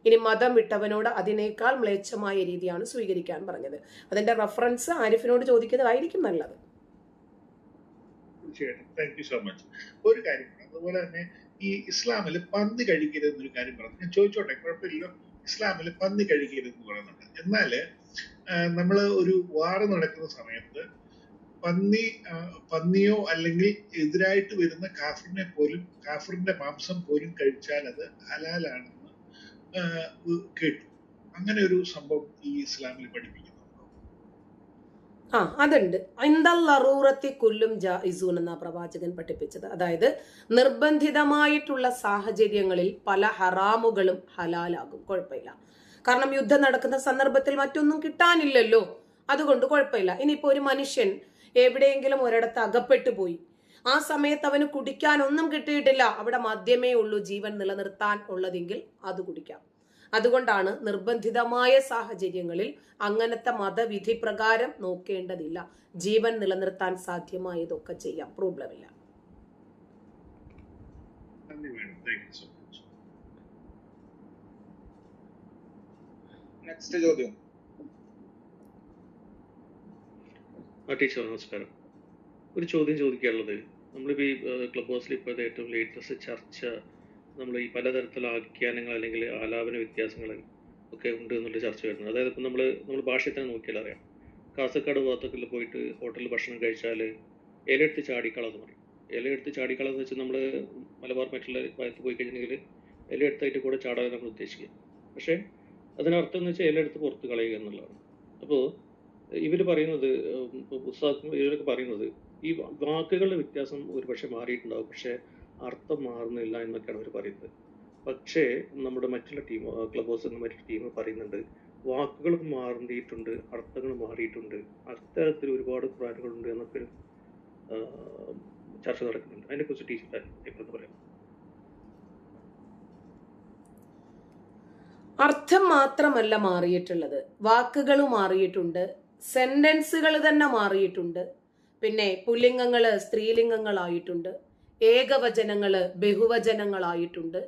ഇനി മതം വിട്ടവനോട് അതിനേക്കാൾ മ്ലേച്ഛമായ രീതിയാണ് സ്വീകരിക്കാൻ പറഞ്ഞത്. അതിന്റെ റെഫറൻസ് ആരിഫിനോട് ചോദിക്കുന്നതായിരിക്കും നല്ലത്. തീർച്ചയായിട്ടും. Thank you so much. ഒരു കാര്യം അതുപോലെ തന്നെ ഈ ഇസ്ലാമിൽ പന്നി കഴിക്കരുത് എന്നൊരു കാര്യം പറഞ്ഞു. ഞാൻ ചോദിച്ചോട്ടെ, കുഴപ്പമില്ലല്ലോ. ഇസ്ലാമിൽ പന്നി കഴിക്കരുത് എന്ന് പറയുന്നുണ്ട്. എന്നാല് നമ്മള് ഒരു വാർ നടക്കുന്ന സമയത്ത് പന്നിയോ അല്ലെങ്കിൽ എതിരായിട്ട് വരുന്ന കാഫിറിന്റെ മാംസം പോലും കഴിച്ചാൽ അത് ഹലാലാണെന്ന് കേട്ടു. അങ്ങനെ ഒരു സംഭവം ഈ ഇസ്ലാമിൽ പഠിപ്പിക്കുന്നുണ്ടോ? അതുണ്ട്. ഇന്ദല്ലറൂറത്തി കുല്ലും ജായിസൂൻ എന്നാ പ്രവാചകൻ പഠിപ്പിച്ചത്. അതായത് നിർബന്ധിതമായിട്ടുള്ള സാഹചര്യങ്ങളിൽ പല ഹറാമുകളും ഹലാലാകും, കുഴപ്പമില്ല. കാരണം യുദ്ധം നടക്കുന്ന സന്ദർഭത്തിൽ മറ്റൊന്നും കിട്ടാനില്ലല്ലോ, അതുകൊണ്ട് കുഴപ്പമില്ല. ഇനിയിപ്പോ ഒരു മനുഷ്യൻ എവിടെയെങ്കിലും ഒരിടത്ത് അകപ്പെട്ടു പോയി, ആ സമയത്ത് അവന് കുടിക്കാൻ ഒന്നും കിട്ടിയിട്ടില്ല, അവിടെ മദ്യമേ ഉള്ളൂ ജീവൻ നിലനിർത്താൻ ഉള്ളതെങ്കിൽ അത് കുടിക്കാം. അതുകൊണ്ടാണ് നിർബന്ധിതമായ സാഹചര്യങ്ങളിൽ അങ്ങനത്തെ മതവിധി പ്രകാരം നോക്കേണ്ടതില്ല, ജീവൻ നിലനിർത്താൻ സാധ്യമായതൊക്കെ ചെയ്യാം, പ്രോബ്ലമില്ല. നെക്സ്റ്റ് ചോദ്യം. ടീച്ചർ നമസ്കാരം. ഒരു ചോദ്യം ചോദിക്കാനുള്ളത്, നമ്മളിപ്പോൾ ഈ ക്ലബ് ഹൗസിൽ ഇപ്പോഴത്തെ ഏറ്റവും ലേറ്റസ്റ്റ് ചർച്ച നമ്മൾ ഈ പലതരത്തിലുള്ള ആഖ്യാനങ്ങൾ അല്ലെങ്കിൽ ആലാപന വ്യത്യാസങ്ങൾ ഒക്കെ ഉണ്ട് എന്നുള്ള ചർച്ച വരുന്നത്. അതായത് ഇപ്പം നമ്മൾ ഭാഷയെ തന്നെ നോക്കിയാൽ അറിയാം. കാസർഗോഡ് ഭാഗത്തൊക്കെ പോയിട്ട് ഹോട്ടലിൽ ഭക്ഷണം കഴിച്ചാൽ ഇലയെടുത്ത് ചാടിക്കള എന്ന് പറയും. ഇലയെടുത്ത് ചാടിക്കള എന്ന് വെച്ചാൽ നമ്മൾ മലബാർ മറ്റുള്ള ഭാഗത്ത് പോയി കഴിഞ്ഞെങ്കിൽ ഇലയെടുത്തായിട്ട് കൂടെ ചാടാൻ നമ്മൾ ഉദ്ദേശിക്കുക. പക്ഷേ അതിനർത്ഥം എന്ന് വെച്ചാൽ ഇലയെടുത്ത് പുറത്ത് കളയുക എന്നുള്ളതാണ്. അപ്പോൾ ഇവർ പറയുന്നത്, ഇവരൊക്കെ പറയുന്നത് ഈ വാക്കുകളുടെ വ്യത്യാസം ഒരുപക്ഷെ മാറിയിട്ടുണ്ടാവും, പക്ഷെ അർത്ഥം മാറുന്നില്ല എന്നൊക്കെയാണ് അവർ പറയുന്നത്. പക്ഷേ നമ്മുടെ മറ്റുള്ള ടീം, ക്ലബ് ഹൗസിൽ നിന്ന് മറ്റൊരു ടീം പറയുന്നുണ്ട് വാക്കുകൾ മാറിയിട്ടുണ്ട്, അർത്ഥങ്ങൾ മാറിയിട്ടുണ്ട്, അത്തരത്തിൽ ഒരുപാട് ഖുർആനുകളുണ്ട് എന്നൊക്കെ ചർച്ച നടക്കുന്നുണ്ട്. അതിനെക്കുറിച്ച് ടീച്ചർ എപ്പോഴെന്ന് പറയാം? അർത്ഥം മാത്രമല്ല മാറിയിട്ടുള്ളത്, വാക്കുകൾ മാറിയിട്ടുണ്ട്, സെന്റൻസുകൾ തന്നെ മാറിയിട്ടുണ്ട്, പിന്നെ പുല്ലിംഗങ്ങള് സ്ത്രീലിംഗങ്ങളായിട്ടുണ്ട്, ഏകവചനങ്ങള് ബഹുവചനങ്ങളായിട്ടുണ്ട്.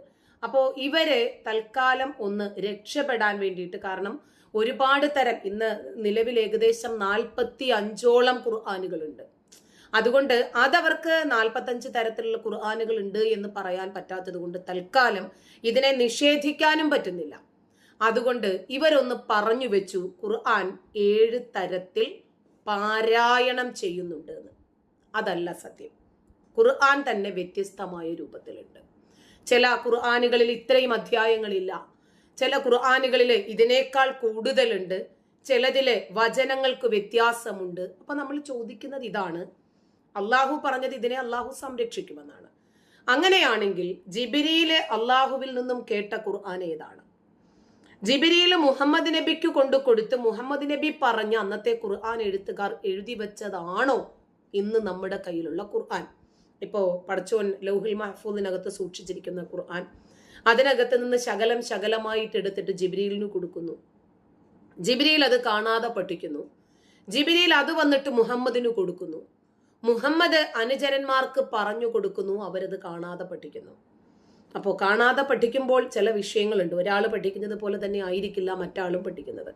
അപ്പോൾ ഇവര് തൽക്കാലം ഒന്ന് രക്ഷപ്പെടാൻ വേണ്ടിയിട്ട്, കാരണം ഒരുപാട് തരം, ഇന്ന് നിലവിൽ ഏകദേശം 45ഓളം ഖുർആനുകളുണ്ട്. അതുകൊണ്ട് അതവർക്ക് 45 തരത്തിലുള്ള ഖുർആനുകൾ ഉണ്ട് എന്ന് പറയാൻ പറ്റാത്തത് കൊണ്ട് തൽക്കാലം ഇതിനെ നിഷേധിക്കാനും പറ്റുന്നില്ല. അതുകൊണ്ട് ഇവരൊന്ന് പറഞ്ഞു വെച്ചു ഖുർആൻ 7 തരത്തിൽ പാരായണം ചെയ്യുന്നുണ്ട് എന്ന്. അതല്ല സത്യം. ഖുർആൻ തന്നെ വ്യത്യസ്തമായ രൂപത്തിലുണ്ട്. ചില ഖുർആനുകളിൽ ഇത്രയും അധ്യായങ്ങളില്ല, ചില ഖുർആനുകളിൽ ഇതിനേക്കാൾ കൂടുതലുണ്ട്, ചിലതില് വചനങ്ങൾക്ക് വ്യത്യാസമുണ്ട്. അപ്പൊ നമ്മൾ ചോദിക്കുന്നത് ഇതാണ്, അള്ളാഹു പറഞ്ഞത് ഇതിനെ അള്ളാഹു സംരക്ഷിക്കുമെന്നാണ്. അങ്ങനെയാണെങ്കിൽ ജിബ്രീൽ അള്ളാഹുവിൽ നിന്നും കേട്ട ഖുർആൻ ഏതാണ്? ജിബ്രീൽ മുഹമ്മദ് നബിക്ക് കൊണ്ടു കൊടുത്ത് മുഹമ്മദ് നബി പറഞ്ഞ അന്നത്തെ ഖുർആൻ എഴുത്തുകാർ എഴുതി വെച്ചതാണോ ഇന്ന് നമ്മുടെ കയ്യിലുള്ള ഖുർആൻ? ഇപ്പോ പടച്ചോൻ ലൗഹിൽ മഹ്ഫൂദിനകത്ത് സൂക്ഷിച്ചിരിക്കുന്ന ഖുർആൻ, അതിനകത്ത് നിന്ന് ശകലമായിട്ട് എടുത്തിട്ട് ജിബ്രീലിന് കൊടുക്കുന്നു. ജിബ്രീൽ അത് കാണാതെ പഠിക്കുന്നു. ജിബ്രീൽ അത് വന്നിട്ട് മുഹമ്മദിന് കൊടുക്കുന്നു. മുഹമ്മദ് അനുചരന്മാർക്ക് പറഞ്ഞു കൊടുക്കുന്നു, അവരത് കാണാതെ പഠിക്കുന്നു. അപ്പോൾ കാണാതെ പഠിക്കുമ്പോൾ ചില വിഷയങ്ങളുണ്ട്. ഒരാൾ പഠിക്കുന്നത് പോലെ തന്നെ ആയിരിക്കില്ല മറ്റാളും പഠിക്കുന്നത്.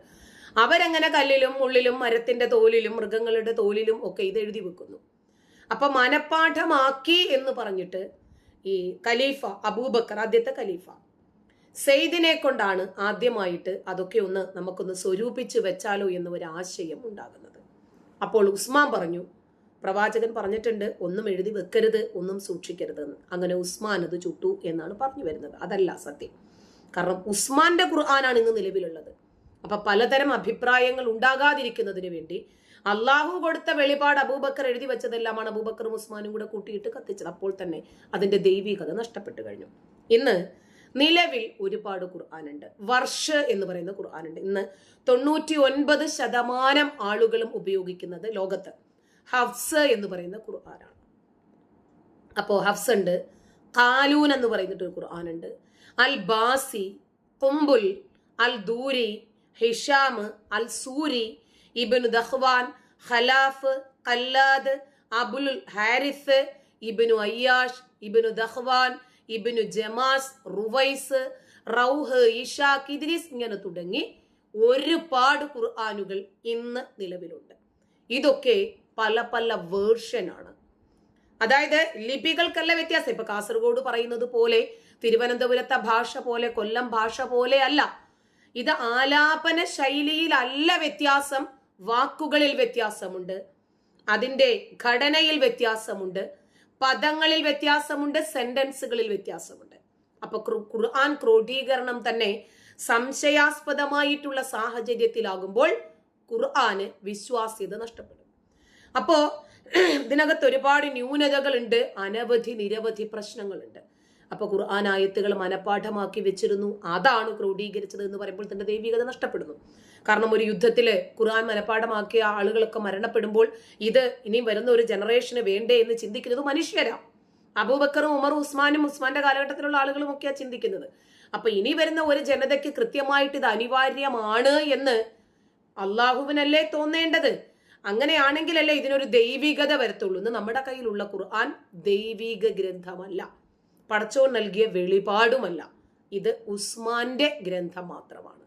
അവരങ്ങനെ കല്ലിലും മുള്ളിലും മരത്തിന്റെ തോലിലും മൃഗങ്ങളുടെ തോലിലും ഒക്കെ ഇത് എഴുതി വെക്കുന്നു. അപ്പൊ മനപ്പാഠമാക്കി എന്ന് പറഞ്ഞിട്ട് ഈ ഖലീഫ അബൂബക്കർ, ആദ്യത്തെ ഖലീഫ സെയ്ദിനെ കൊണ്ടാണ് ആദ്യമായിട്ട് അതൊക്കെ നമുക്കൊന്ന് സ്വരൂപിച്ച് വെച്ചാലോ എന്ന് ഒരു ആശയം ഉണ്ടാകുന്നത്. അപ്പോൾ ഉസ്മാൻ പറഞ്ഞു, പ്രവാചകൻ പറഞ്ഞിട്ടുണ്ട് ഒന്നും എഴുതി വെക്കരുത്, ഒന്നും സൂക്ഷിക്കരുത് എന്ന്. അങ്ങനെ ഉസ്മാൻ അത് ചുട്ടു എന്നാണ് പറഞ്ഞു വരുന്നത്. അതല്ല സത്യം. കാരണം ഉസ്മാന്റെ ഖുർആനാണ് ഇന്ന് നിലവിലുള്ളത്. അപ്പൊ പലതരം അഭിപ്രായങ്ങൾ ഉണ്ടാകാതിരിക്കുന്നതിന് വേണ്ടി അള്ളാഹു കൊടുത്ത വെളിപാട് അബൂബക്കർ എഴുതി വെച്ചതെല്ലാമാണ് അബൂബക്കറും ഉസ്മാനും കൂടെ കൂട്ടിയിട്ട് കത്തിച്ചത്. അപ്പോൾ തന്നെ അതിന്റെ ദൈവികത നഷ്ടപ്പെട്ടു കഴിഞ്ഞു. ഇന്ന് നിലവിൽ ഒരുപാട് ഖുർആനുണ്ട്. വർഷ് എന്ന് പറയുന്ന ഖുർആനുണ്ട്. ഇന്ന് 99% ആളുകളും ഉപയോഗിക്കുന്നത് ലോകത്ത് ഹഫ്സ് എന്ന് പറയുന്ന ഖുർആനാണ്. അപ്പോ ഹഫ്സ് ഉണ്ട്, ഖാലൂൻ എന്ന് പറയുന്നിട്ട് ഒരു ഖുർആനുണ്ട്, അൽ ബാസി, കുംബുൽ, അൽ ദൂരി, ഹിഷാം, അൽ Suri, Ibnu ദഖ്വാൻ, Khalaf, Khallad, Abul Haris, Ibnu Ayyash, Ibnu ദഖ്വാൻ, Ibnu Gemma's, Ruwais, റൗഹ്, Ishaq, Idris ഇങ്ങനെ തുടങ്ങി ഒരുപാട് ഖുർആനുകൾ ഇന്ന് നിലവിലുണ്ട്. ഇതൊക്കെ പല പല വേർഷനാണ്. അതായത് ലിപികൾക്കല്ല വ്യത്യാസം. ഇപ്പൊ കാസർഗോഡ് പറയുന്നത് പോലെ, തിരുവനന്തപുരത്തെ ഭാഷ പോലെ, കൊല്ലം ഭാഷ പോലെ അല്ല. ഇത് ആലാപന ശൈലിയിലല്ല വ്യത്യാസം, വാക്കുകളിൽ വ്യത്യാസമുണ്ട്, അതിന്റെ ഘടനയിൽ വ്യത്യാസമുണ്ട്, പദങ്ങളിൽ വ്യത്യാസമുണ്ട്, സെന്റൻസുകളിൽ വ്യത്യാസമുണ്ട്. അപ്പൊ ഖുർആൻ ക്രോഡീകരണം തന്നെ സംശയാസ്പദമായിട്ടുള്ള സാഹചര്യത്തിലാകുമ്പോൾ ഖുർആന് വിശ്വാസ്യത നഷ്ടപ്പെടും. അപ്പോ ഇതിനകത്ത് ഒരുപാട് ന്യൂനതകളുണ്ട്, നിരവധി പ്രശ്നങ്ങളുണ്ട്. അപ്പൊ ഖുർആൻ ആയത്തുകൾ മനഃപാഠമാക്കി വെച്ചിരുന്നു, അതാണ് ക്രോഡീകരിച്ചത് എന്ന് പറയുമ്പോൾ തന്നെ ദൈവികത നഷ്ടപ്പെടുന്നു. കാരണം ഒരു യുദ്ധത്തില് ഖുർആൻ മനഃപാഠമാക്കിയ ആളുകളൊക്കെ മരണപ്പെടുമ്പോൾ ഇത് ഇനി വരുന്ന ഒരു ജനറേഷന് വേണ്ടേ എന്ന് ചിന്തിക്കുന്നത് മനുഷ്യരാ. അബൂബക്കറും ഉമറും ഉസ്മാന്റെ കാലഘട്ടത്തിലുള്ള ആളുകളും ഒക്കെയാ ചിന്തിക്കുന്നത്. അപ്പൊ ഇനി വരുന്ന ഒരു ജനതയ്ക്ക് കൃത്യമായിട്ട് ഇത് അനിവാര്യമാണ് എന്ന് അള്ളാഹുവിനല്ലേ തോന്നേണ്ടത്. അങ്ങനെയാണെങ്കിലല്ലേ ഇതിനൊരു ദൈവികത വരത്തുള്ളൂ. ഇന്ന് നമ്മുടെ കയ്യിലുള്ള ഖുർആൻ ദൈവിക ഗ്രന്ഥമല്ല, പടച്ചോൻ നൽകിയ വെളിപാടുമല്ല. ഇത് ഉസ്മാന്റെ ഗ്രന്ഥം മാത്രമാണ്.